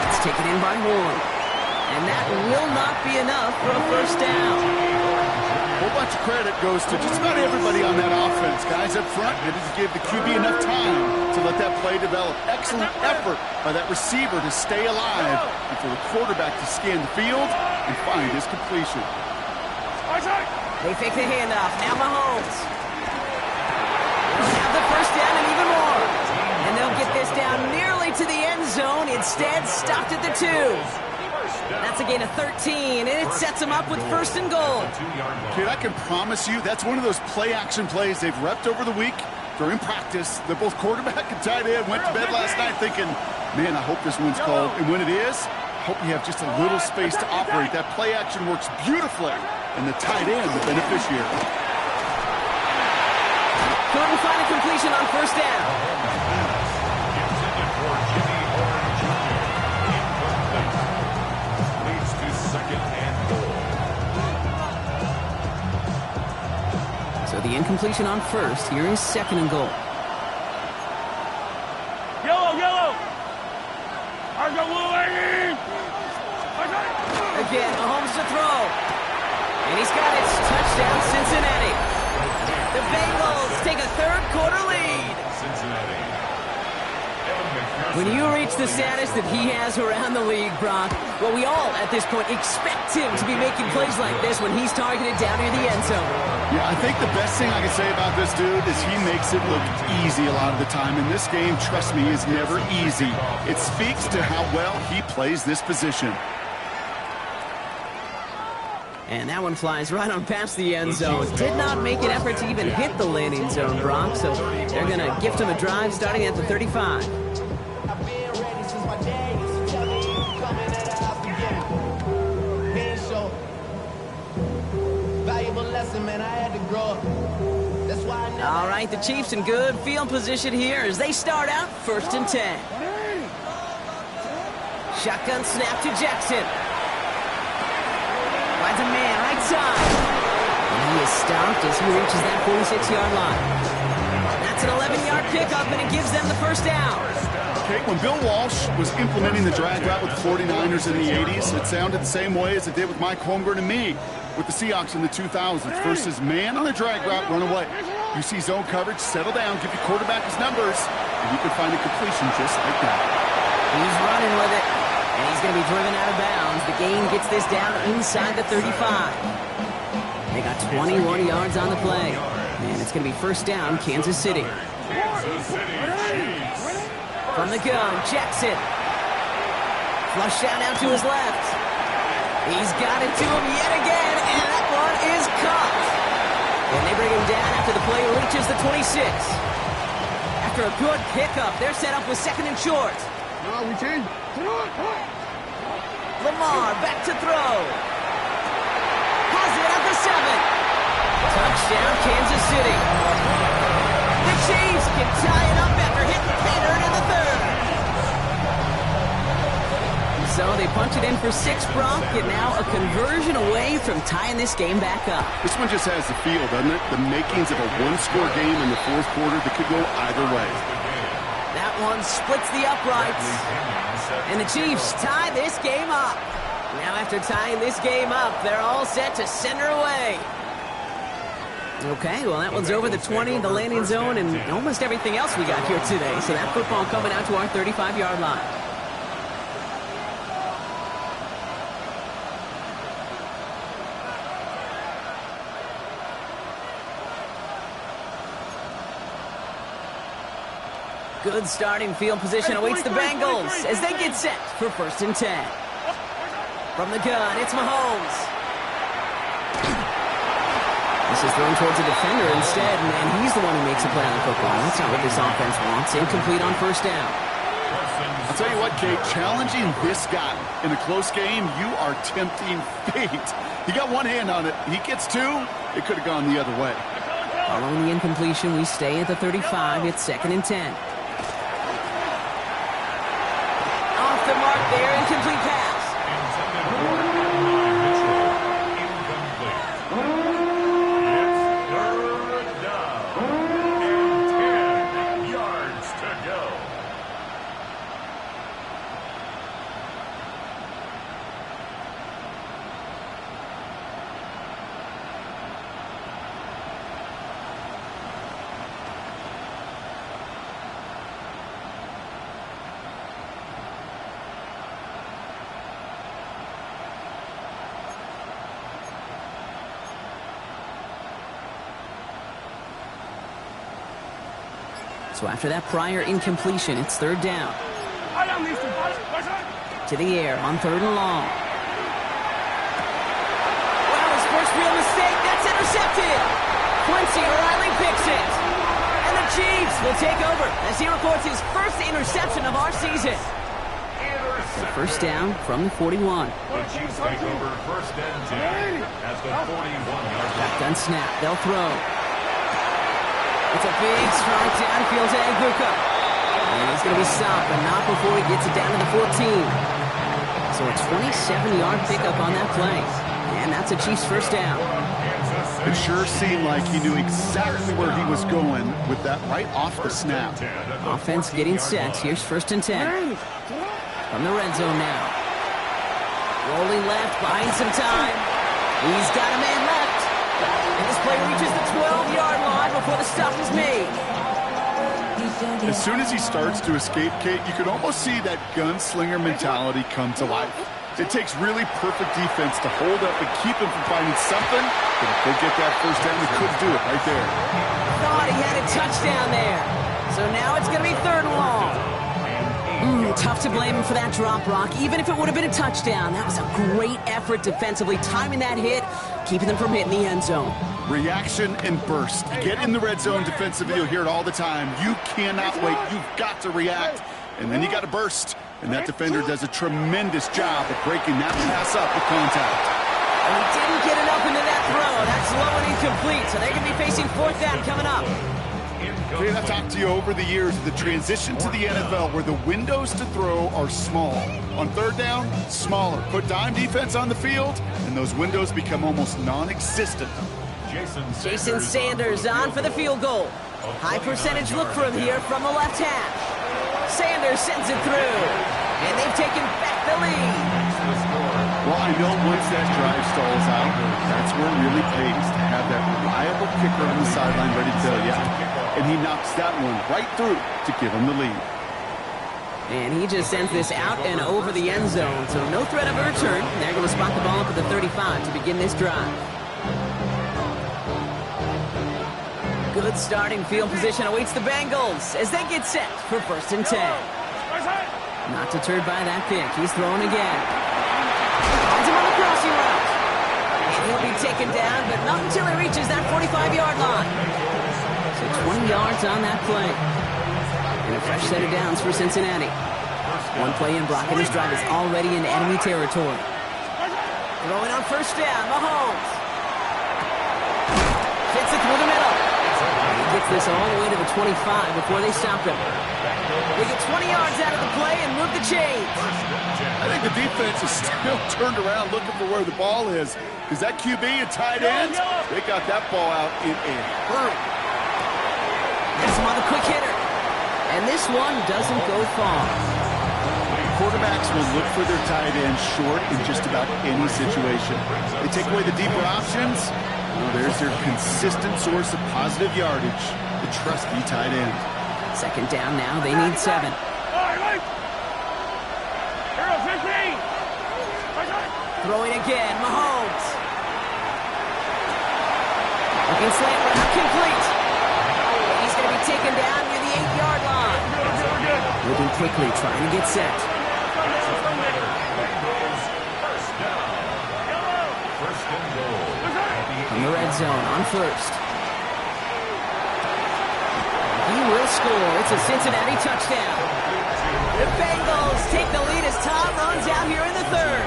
It's taken in by Horn. And that will not be enough for a first down. A whole bunch of credit goes to just about everybody on that offense. Guys up front, they didn't give the QB enough time to let that play develop. Excellent effort by that receiver to stay alive and for the quarterback to scan the field and find his completion. They fake the handoff. Now Mahomes. They'll have the first down and even more. And they'll get this down nearly to the end zone. Instead, stopped at the 2. That's a gain of 13, and it sets them up with 1st and goal. Kid, I can promise you that's one of those play-action plays they've repped over the week during practice. They're both quarterback and tight end. Went to bed last night thinking, man, I hope this one's called. And when it is, I hope you have just a little space to operate. That play-action works beautifully, and the tight end, the beneficiary. Couldn't find a completion on 1st down. So the incompletion on 1st. Here is 2nd and goal. Yellow. Again, Mahomes to throw. And he's got it. Touchdown, Cincinnati. The Bengals take a 3rd quarter lead. When you reach the status that he has around the league, Brock, well, we all, at this point, expect him to be making plays like this when he's targeted down near the end zone. Yeah, I think the best thing I can say about this dude is he makes it look easy a lot of the time. And this game, trust me, is never easy. It speaks to how well he plays this position. And that one flies right on past the end zone. Did not make an effort to even hit the landing zone, Brock. So they're going to gift him a drive starting at the 35. All right, the Chiefs in good field position here as they start out 1st and 10. Shotgun snap to Jackson. Finds a man right side. And he is stopped as he reaches that 46-yard line. That's an 11-yard pickup, and it gives them the 1st down. Okay, when Bill Walsh was implementing the drag route with the 49ers in the 80s, it sounded the same way as it did with Mike Holmgren and me with the Seahawks in the 2000s. Versus man on the drag route, run away. You see zone coverage, settle down, give your quarterback his numbers, and you can find a completion just like that. He's running with it, and he's going to be driven out of bounds. The gain gets this down inside the 35. They got 21 yards on the play, and it's going to be 1st down, Kansas City. From the gun, Jackson. Flush down out to his left. He's got it to him yet again, and that one is caught. And they bring him down after the play reaches the 26. After a good pickup, they're set up with 2nd and short. No, we changed. Lamar back to throw. Has it at the 7. Touchdown, Kansas City. The Chiefs can tie it up after hitting Pater in the 3rd. So they punch it in for 6, Brock, and now a conversion away from tying this game back up. This one just has the feel, doesn't it? The makings of a one-score game in the 4th quarter that could go either way. That one splits the uprights. And the Chiefs tie this game up. Now after tying this game up, they're all set to center away. Okay, well, that one's over the 20, the landing zone, and almost everything else we got here today. So that football coming out to our 35-yard line. Good starting field position awaits the Bengals as they get set for 1st and 10. From the gun, it's Mahomes. This is thrown towards a defender instead, and he's the one who makes a play on the football. That's not what this offense wants. Incomplete on 1st down. I'll tell you what, Kate, challenging this guy in a close game, you are tempting fate. He got one hand on it. He gets 2. It could have gone the other way. Following the incompletion, we stay at the 35. It's 2nd and 10. Off the mark there, incomplete pass. So after that prior incompletion, it's third down. To the air on third and long. Wow, his first real mistake. That's intercepted. Quincy O'Reilly picks it. And the Chiefs will take over as he records his first interception of our season. First down from the 41. The Chiefs take over first and 10 at the 41-yard line. Shotgun snap. They'll throw. It's a big strike downfield to Aguka. And he's going to be stopped, but not before he gets it down to the 14. So a 27-yard pickup on that play. And that's a Chiefs first down. It sure seemed like he knew exactly where he was going with that right off the snap. Offense getting set. Here's first and 10. From the red zone now. Rolling left, buying some time. He's got a man left. And this play reaches the 12-yard line before the stop is made. As soon as he starts to escape, Kate, you can almost see that gunslinger mentality come to life. It takes really perfect defense to hold up and keep him from finding something, but if they get that first down, they couldn't do it right there. Thought he had a touchdown there. So now it's going to be third and long. Tough to blame him for that drop, Brock. Even if it would have been a touchdown, that was a great effort defensively, timing that hit, keeping them from hitting the end zone. Reaction and burst. Get in the red zone defensively. You'll hear it all the time. You cannot wait. You've got to react. And then you got to burst. And that defender does a tremendous job of breaking that pass up with contact. And he didn't get enough into that throw. That's low and incomplete. So they're going to be facing fourth down coming up. Kate, I've talked to you over the years of the transition to the NFL where the windows to throw are small. On third down, smaller. Put dime defense on the field, and those windows become almost non-existent. Jason Sanders on for the field goal. High percentage look for him here from the left hash. Sanders sends it through, and they've taken back the lead. Well, I know once that drive stalls out, that's where it really pays to have that reliable kicker on the sideline ready to bail you out. And he knocks that one right through to give him the lead. And he just sends this out and over the end zone, so no threat of a return. They're going to spot the ball up at the 35 to begin this drive. Good starting field position awaits the Bengals as they get set for first and 10. Not deterred by that pick. He's throwing again. Finds him on the crossing route. He'll be taken down, but not until he reaches that 45-yard line. So 20 yards on that play. And a fresh set of downs for Cincinnati. One play in, Brock, and his drive is already in enemy territory. Throwing on first down, Mahomes. Fits it through the middle. He gets this all the way to the 25 before they stop him. They get 20 yards out of the play and move the chains. I think the defense is still turned around looking for where the ball is, because that QB and tight ends, they got that ball out in a hurry. Gets him on the quick hitter. And this one doesn't go far. Quarterbacks will look for their tight end short in just about any situation. They take away the deeper options. Well, there's their consistent source of positive yardage, the trusty tight end. Second down now. They need 7. Throwing again. Mahomes. Looking slant, but not complete. He's going to be taken down near the 8-yard line. Moving quickly, trying to get set. In the red zone on first. He will score. It's a Cincinnati touchdown. The Bengals take the lead as Tom runs out here in the third.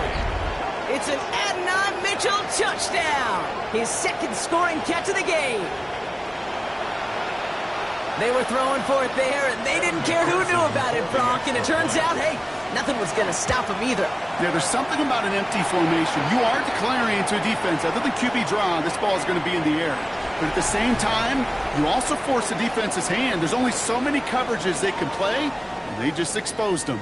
It's an Adnan Mitchell touchdown. His second scoring catch of the game. They were throwing for it there, and they didn't care who knew about it, Brock. And it turns out, hey, nothing was going to stop them either. Yeah, there's something about an empty formation. You are declaring into a defense. Other than QB draw, this ball is going to be in the air. But at the same time, you also force the defense's hand. There's only so many coverages they can play, and they just exposed them.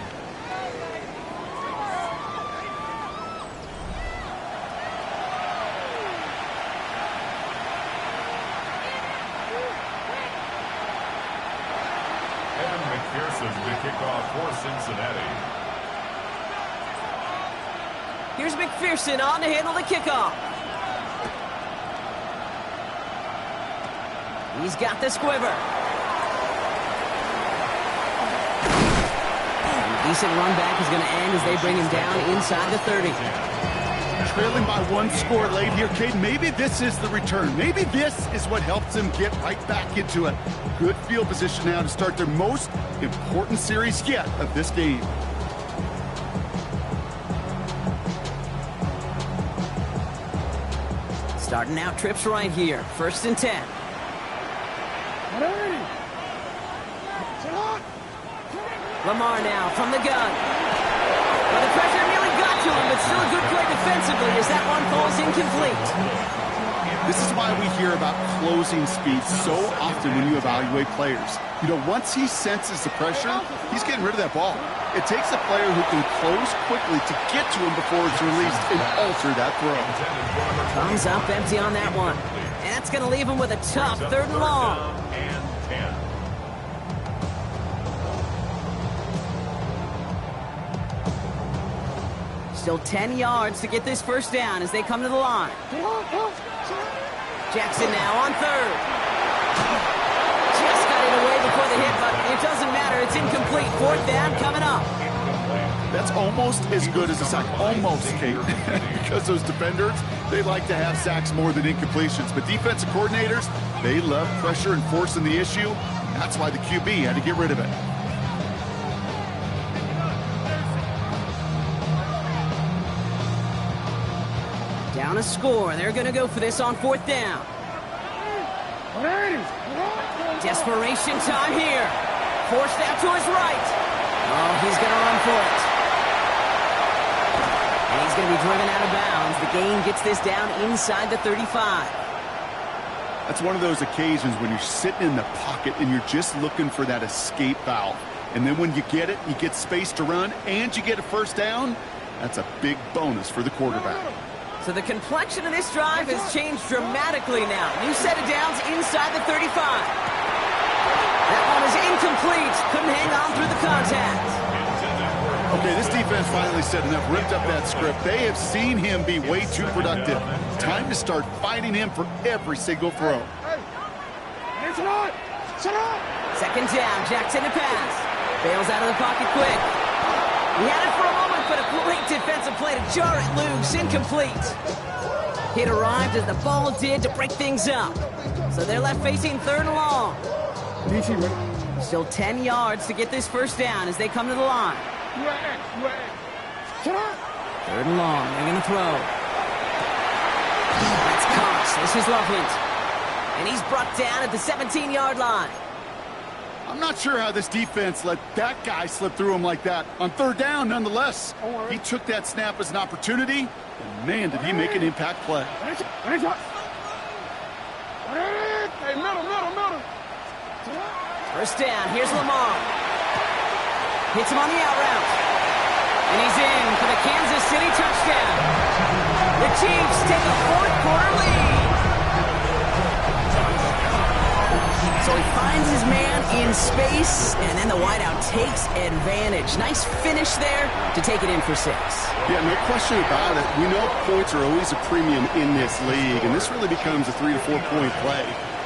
The kickoff for Cincinnati. Here's McPherson on to handle the kickoff. He's got the squiver. Decent run back is going to end as they bring him down inside the 30. Trailing by one score late here, Caden. Maybe this is the return. Maybe this is what helps them get right back into a good field position now to start their most important series yet of this game. Starting out trips right here. 1st and 10. Lamar now from the gun. Well, the pressure nearly got to him, but still a good play defensively as that one falls incomplete. This is why we hear about closing speed so often when you evaluate players. You know, once he senses the pressure, he's getting rid of that ball. It takes a player who can close quickly to get to him before it's released and alter that throw. Comes up empty on that one. And that's going to leave him with a tough 3rd and long. Still 10 yards to get this 1st down as they come to the line. Jackson now on 3rd. Just got it away before the hit, but it doesn't matter. It's incomplete. 4th down coming up. That's almost as good as a sack. Almost, Kate. Because those defenders, they like to have sacks more than incompletions. But defensive coordinators, they love pressure and forcing the issue. That's why the QB had to get rid of it. Down a score. They're going to go for this on 4th down. Desperation time here. Forced out to his right. Oh, he's going to run for it. And he's going to be driven out of bounds. The gain gets this down inside the 35. That's one of those occasions when you're sitting in the pocket and you're just looking for that escape valve. And then when you get it, you get space to run, and you get a 1st down. That's a big bonus for the quarterback. So the complexion of this drive has changed dramatically now. New set of downs inside the 35. That one is incomplete. Couldn't hang on through the contact. Okay, this defense finally said enough, ripped up that script. They have seen him be way too productive. Time to start fighting him for every single throw. 2nd down, Jackson to pass. Bails out of the pocket quick. He had it for a moment, but a great defensive play to jar it loose. Incomplete. Hit arrived as the ball did to break things up. So they're left facing 3rd and long. Still 10 yards to get this 1st down as they come to the line. 3rd and long. They're going to throw. That's Cox. This is Loveland. And he's brought down at the 17-yard line. I'm not sure how this defense let that guy slip through him like that. On 3rd down, nonetheless. He took that snap as an opportunity, and man, did he make an impact play. First down, here's Lamar. Hits him on the out route. And he's in for the Kansas City touchdown. The Chiefs take a 4th quarter lead. So he finds his man in space, and then the wideout takes advantage. Nice finish there to take it in for 6. Yeah, no question about it. We know points are always a premium in this league, and this really becomes a 3 to 4 point play.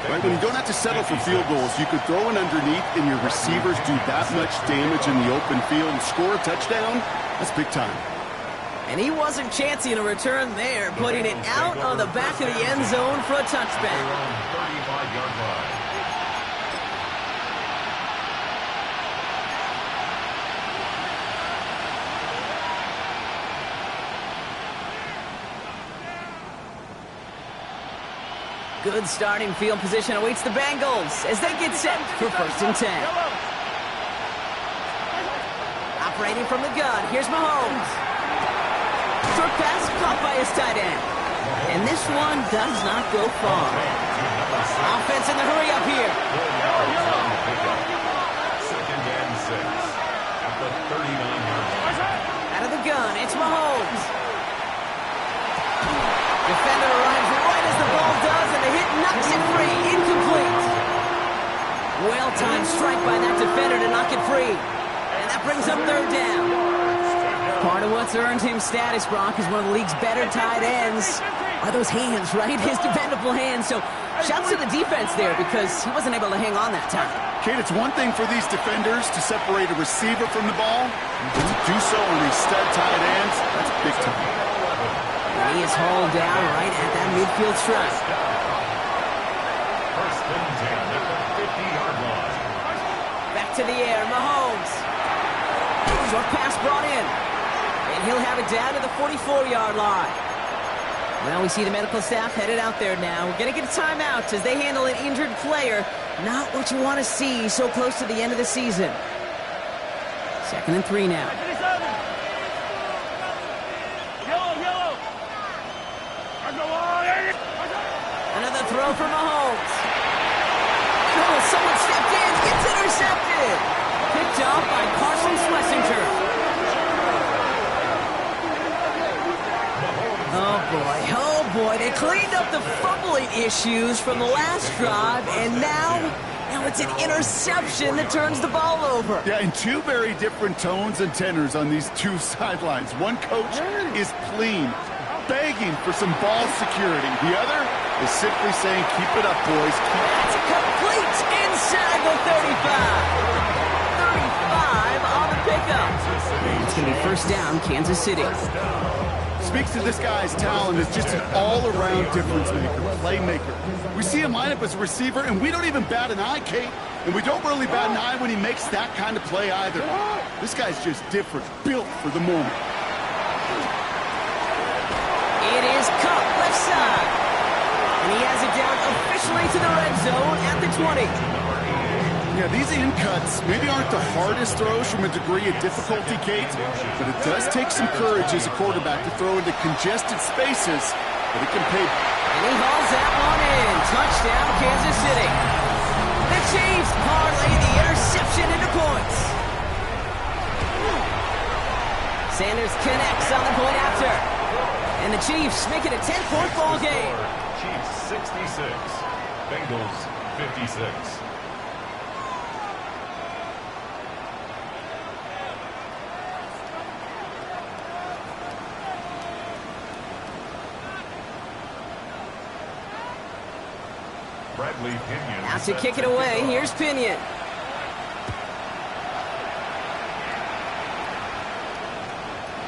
Right? When you don't have to settle for field goals, you could throw it underneath, and your receivers do that much damage in the open field and score a touchdown. That's big time. And he wasn't chancing a return there, putting it out of the back of the end zone for a touchback. 35-yard line. Good starting field position awaits the Bengals as they get set for 1st and 10. Operating from the gun, here's Mahomes. Short pass caught by his tight end. And this one does not go far. Offense in the hurry up here. 2nd and 6 at the 39-yard line. Out of the gun, it's Mahomes. Defender arrives right as the ball does, and the hit knocks it free. Incomplete. Well-timed strike by that defender to knock it free. And that brings up 3rd down. Part of what's earned him status, Brock, is one of the league's better tight ends. are those hands, right? His dependable hands. So shouts to the defense there because he wasn't able to hang on that time. Kate, it's one thing for these defenders to separate a receiver from the ball, but to do so on these stud tight ends, that's big time. And he is hauled down right at that midfield stripe. First and 10 at the 50-yard line. Back to the air, Mahomes. Short pass brought in. And he'll have it down to the 44-yard line. Well, we see the medical staff headed out there now. We're going to get a timeout as they handle an injured player. Not what you want to see so close to the end of the season. 2nd and 3 now. Yellow. Another throw for Mahomes. Oh, someone stepped in. It's intercepted. Picked up by Carson Schlesinger. Oh boy, they cleaned up the fumbling issues from the last drive, and now it's an interception that turns the ball over. Yeah, and two very different tones and tenors on these two sidelines. One coach is pleading, begging for some ball security. The other is simply saying, keep it up, boys. That's a complete inside the 35. 35 on the pickup. It's going to be first down, Kansas City. Speaks to this guy's talent as just an all-around difference maker, playmaker. We see him line up as a receiver, and we don't even bat an eye, Kate. And we don't really bat an eye when he makes that kind of play either. This guy's just different, built for the moment. It is Cup left side. And he has it down officially to the red zone at the 20. Yeah, these in-cuts maybe aren't the hardest throws from a degree of difficulty, Kate, but it does take some courage as a quarterback to throw into congested spaces, but it can pay. And he hauls that one in. Touchdown, Kansas City. The Chiefs parlay the interception into points. Sanders connects on the point after. And the Chiefs make it a 10-point ball game. Chiefs 66, Bengals 56. Bradley Pinion. Out to kick it away. Here's Pinion.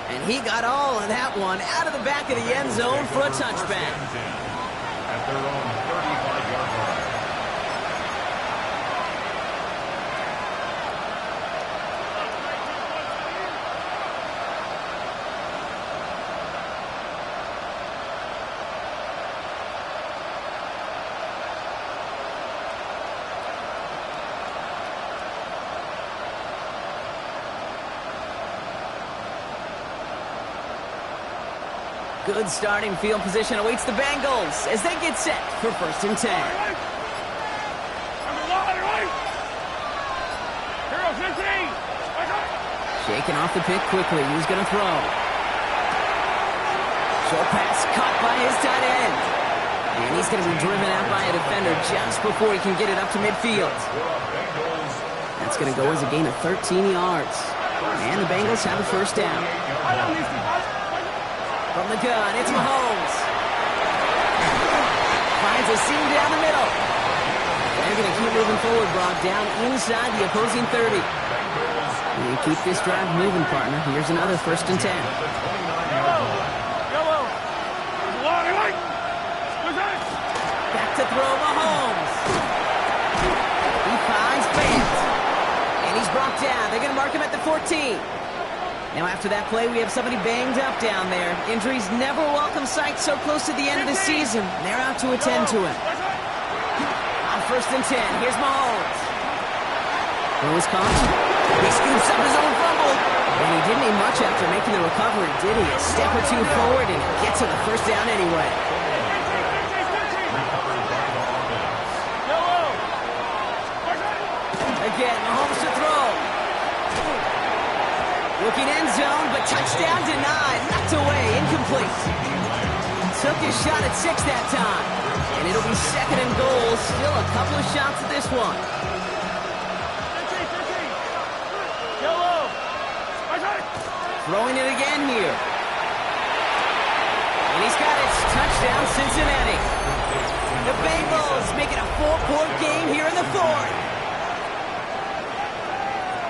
And he got all of that one out of the back of the end zone for a touchback. At their own 35-yard line. Good starting field position awaits the Bengals as they get set for 1st and 10. Shaking off the pick quickly. He's going to throw. Short pass caught by his tight end. And he's going to be driven out by a defender just before he can get it up to midfield. That's going to go as a gain of 13 yards. And the Bengals have a first down. From the gun, it's Mahomes. Finds a seam down the middle. They're going to keep moving forward, Brock, down inside the opposing 30. And you keep this drive moving, partner. Here's another 1st and 10. Back to throw Mahomes. He finds Fant. And he's brought down. They're going to mark him at the 14. Now after that play, we have somebody banged up down there. Injuries never a welcome sight so close to the end of the season. They're out to attend to him. On 1st and 10, here's Mahomes. Throw is caught. He scoops up his own fumble. And he didn't need much after making the recovery, did he? A step or two forward, and he gets to the first down anyway. Again, Mahomes to throw. Looking end zone, but touchdown denied. Knocked away, incomplete. Took his shot at 6 that time. And it'll be 2nd and goal. Still a couple of shots at this one. Throwing it again here. And he's got it. Touchdown. touchdown, Cincinnati. The Bengals make it a 4-point game here in the fourth.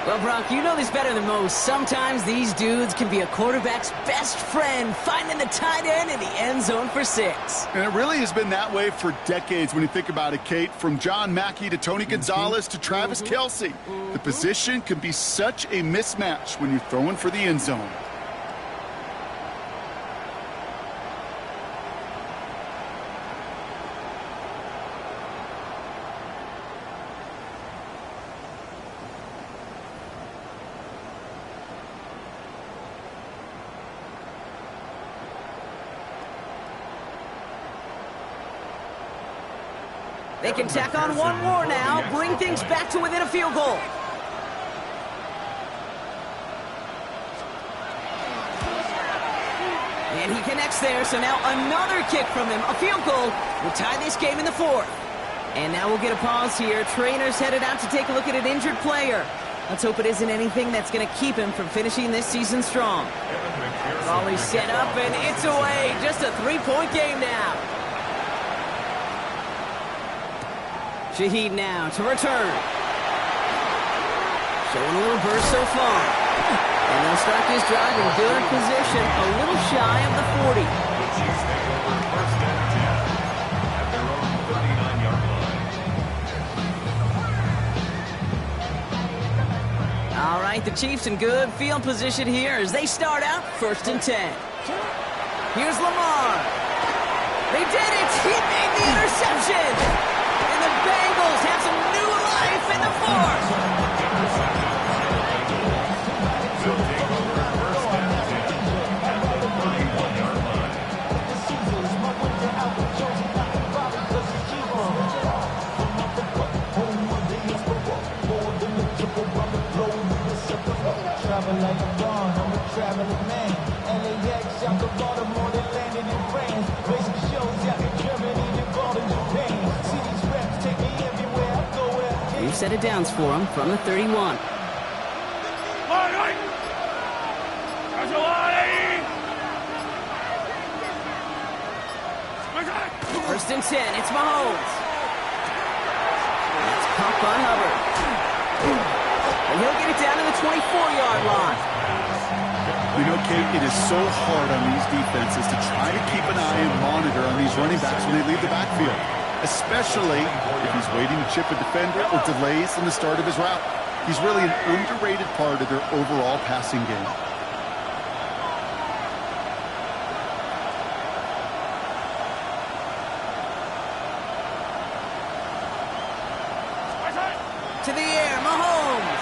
Well, Brock, you know this better than most. Sometimes these dudes can be a quarterback's best friend, finding the tight end in the end zone for 6. And it really has been that way for decades when you think about it, Kate. From John Mackey to Tony Gonzalez to Travis Kelce. The position can be such a mismatch when you're throwing for the end zone. They can tack on one more now, bring things back to within a field goal. And he connects there, so now another kick from him. A field goal will tie this game in the fourth. And now we'll get a pause here. Trainer's headed out to take a look at an injured player. Let's hope it isn't anything that's going to keep him from finishing this season strong. Volley set up, and it's away. Just a 3-point game now. Shaheed now to return. Showing a little burst so far. And they'll start this drive in good position, a little shy of the 40. The Chiefs take over first and 10 at their own 39-yard line. All right, the Chiefs in good field position here as they start out first and 10. Here's Lamar. They did it! He made the interception! And the Bengals have some new life in the fourth. They'll take over first and 10 at the 31-yard line. Travel like a bond, I'm a traveling man. LAX out to Baltimore, they landed in France. Basic shows out in Germany, Nepal, and Japan. Cities reps take me everywhere I go. New set of downs for him from the 31. First and 10, it's Mahomes. That's caught by Hubbard. And he'll get it down to the 24-yard line. You know, Kate, it is so hard on these defenses to try to keep an eye and monitor on these running backs when they leave the backfield, especially if he's waiting to chip a defender or delays in the start of his route. He's really an underrated part of their overall passing game. To the air, Mahomes.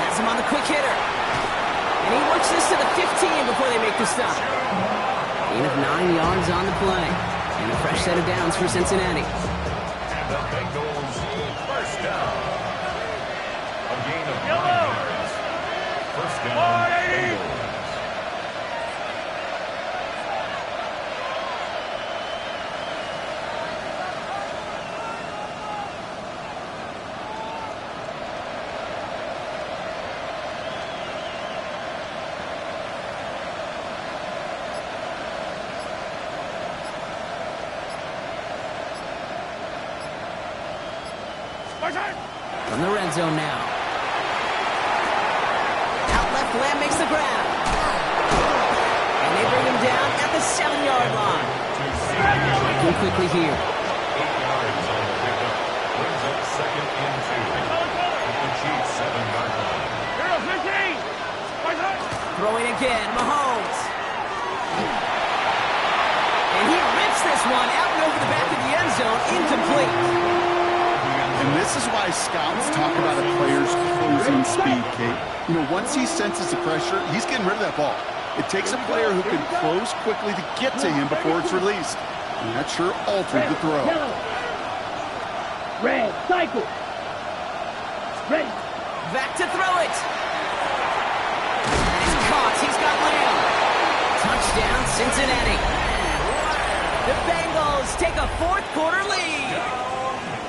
Has him on the quick hitter. And he works this to the 15 before they make the stop. Gain of 9 yards on the play. And a fresh set of downs for Cincinnati. And the Bengals first down. A gain of 9 yards. First down, Bengals. From the red zone now. Out left, Lamb makes the grab. And they bring him down at the 7-yard line. Working quickly here. 8 yards on the pickup. Brings up second and 2. At the Chiefs 7-yard line. Throwing again, Mahomes. And he rips this one out and over the back of the end zone, incomplete. And this is why scouts talk about a player's closing speed, Kate. You know, once he senses the pressure, he's getting rid of that ball. It takes a player who can close quickly to get to him before it's released. And that sure altered the throw. Red, cycle. Ready. Back to throw it. And it's caught. He's got Lamb. Touchdown, Cincinnati. The Bengals take a fourth-quarter lead.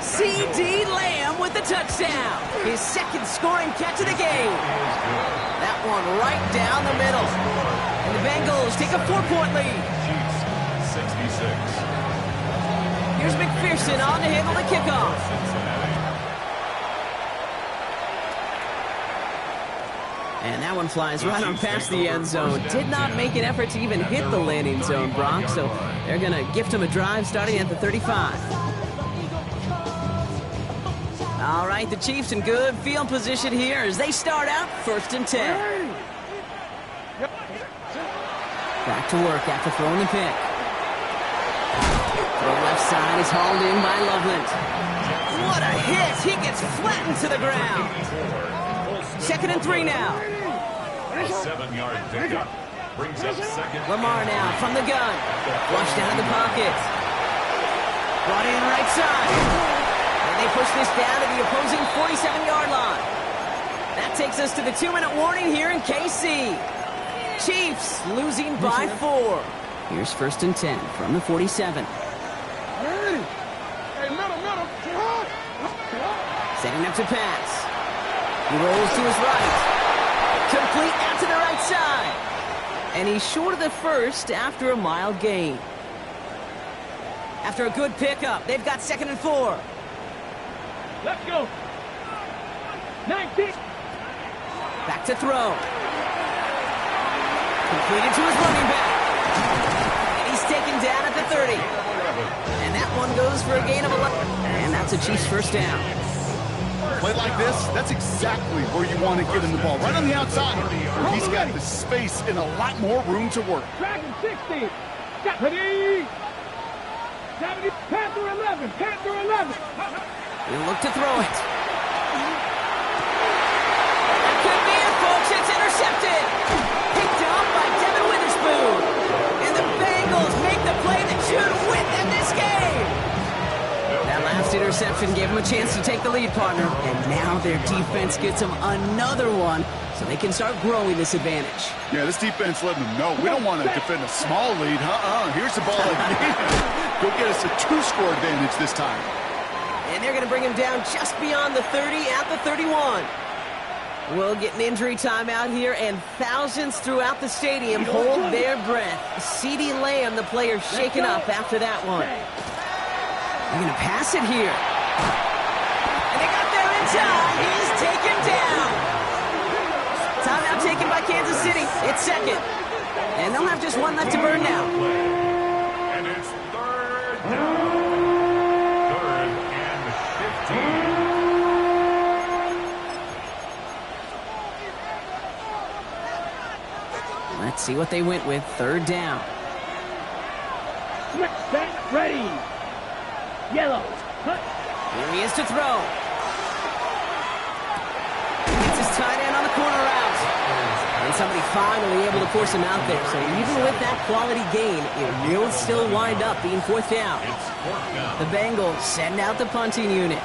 C.D. Lamb with the touchdown. His second scoring catch of the game. That one right down the middle. And the Bengals take a 4-point lead. Chiefs 66. Here's McPherson on to handle the kickoff. And that one flies right on past the end zone. Did not make an effort to even hit the landing zone, Brock. So they're going to gift him a drive starting at the 35. All right, the Chiefs in good field position here as they start out 1st and 10. Back to work after throwing the pick. Throw left side is hauled in by Loveland. What a hit! He gets flattened to the ground. 2nd and 3 now. A 7-yard pickup. Brings up 2nd. Lamar now from the gun. Flushed out of the pocket. Brought in right side. And they push this down to the opposing 47-yard line. That takes us to the 2-minute warning here in KC. Chiefs losing by 4. Here's 1st and 10 from the 47. Setting up to pass. He rolls to his right. Complete out to the right side. And he's short of the first after a mild gain. After a good pickup, they've got 2nd and 4. Let's go. 19. Back to throw. Completed to his running back. And he's taken down at the 30. And that one goes for a gain of 11. And that's a Chiefs 1st down. Play like this, that's exactly where you want to get him the ball. Right on the outside, where he's got the space and a lot more room to work. Dragon 60. Got ready. 70. Panther 11. Panther 11. He'll look to throw it. That could be it, folks. It's intercepted. Picked up by Devin Witherspoon. And the Bengals make the play that should win them this game. That last interception gave them a chance to take the lead, partner. And now their defense gets them another one so they can start growing this advantage. Yeah, this defense letting them know we don't want to defend a small lead. Here's the ball again. Go get us a 2-score advantage this time. And they're going to bring him down just beyond the 30 at the 31. We'll get an injury timeout here, and thousands throughout the stadium hold their breath. CeeDee Lamb, the player, shaken up after that one. They're going to pass it here. And they got there in time. He's taken down. Timeout taken by Kansas City. It's 2nd. And they'll have just one left to burn now. And it's 3rd down. 3rd and 15. Let's see what they went with. 3rd down. Back ready. Yellow. Cut. Here he is to throw. Gets his tight end on the corner route. And somebody finally able to force him out there. So even with that quality gain, it will still wind up being 4th down. It's 4th down. The Bengals send out the punting unit.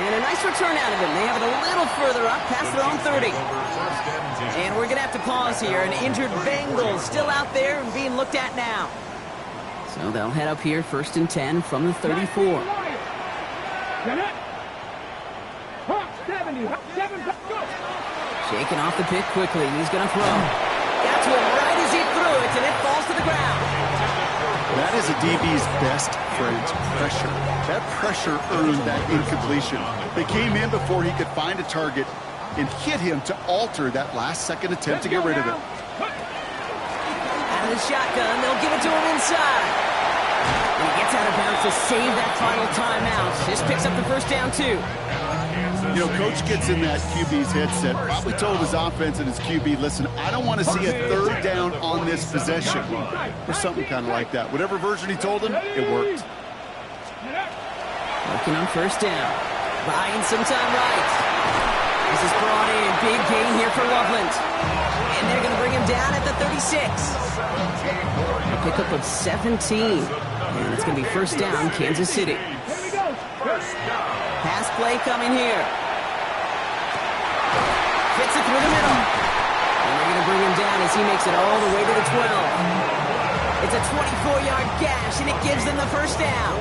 And a nice return out of him. They have it a little further up past their own 30. And we're going to have to pause here. An injured Bengals still out there and being looked at now. So they'll head up here 1st and 10 from the 34. 70. 7. Go. Shaking off the pick quickly. He's going to throw. Got to him right as he threw it, and it falls to the ground. That is a DB's best friend, pressure. That pressure earned that incompletion. They came in before he could find a target and hit him to alter that last-second attempt to get rid of it. Out of the shotgun, they'll give it to him inside. And he gets out of bounds to save that final timeout. This picks up the 1st down, too. You know, Coach gets in that QB's headset, probably told his offense and his QB, listen, I don't want to see a 3rd down on this possession. Or something kind of like that. Whatever version he told him, it worked. Working on 1st down. Buying some time right. This is brought in. Big gain here for Loveland. And they're going to bring him down at the 36. A pickup of 17. And it's going to be 1st down, Kansas City. Pass play coming here. Fits it through the middle. And they're going to bring him down as he makes it all the way to the 12. It's a 24-yard gash, and it gives them the first down.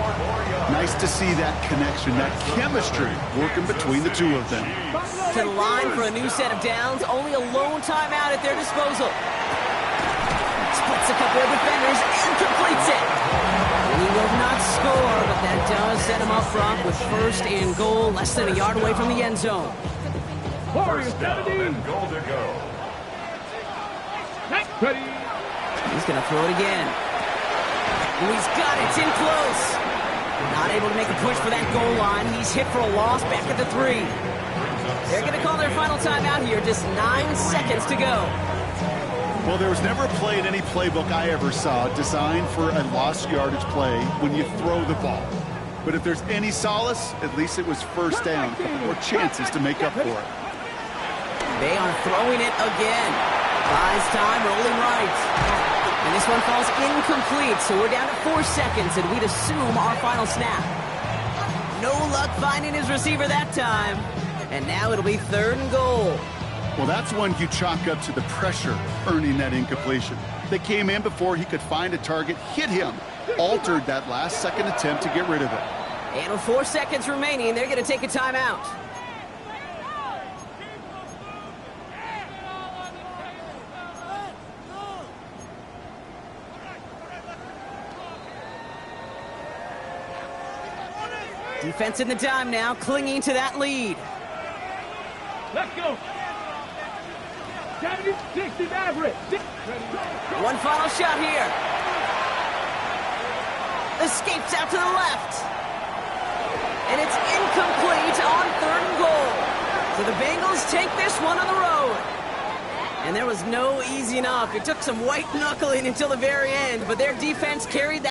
Nice to see that connection, that chemistry working between the two of them. To the line for a new set of downs, only a lone timeout at their disposal. Splits a couple of defenders and completes it. And he will not score, but that does set him up front with first and goal, less than a yard away from the end zone. Warriors First down 17. and goal to go. Ready. He's going to throw it again. Oh, he's got it. It's in close. Not able to make a push for that goal line. He's hit for a loss back at the 3. They're going to call their final timeout here. Just 9 seconds to go. Well, there was never a play in any playbook I ever saw designed for a lost yardage play when you throw the ball. But if there's any solace, at least it was first down. A couple more chances to make up for it. They are throwing it again. Buys time, rolling right. And this one falls incomplete, so we're down to 4 seconds, and we'd assume our final snap. No luck finding his receiver that time. And now it'll be 3rd and goal. Well, that's one you chalk up to the pressure earning that incompletion. They came in before he could find a target, hit him, altered that last-second attempt to get rid of it. And with 4 seconds remaining, they're going to take a timeout. Defense in the dime now, clinging to that lead. Let's go. 70, 60, average. One final shot here. Escapes out to the left. And it's incomplete on 3rd and goal. So the Bengals take this one on the road. And there was no easy enough. It took some white knuckling until the very end, but their defense carried that.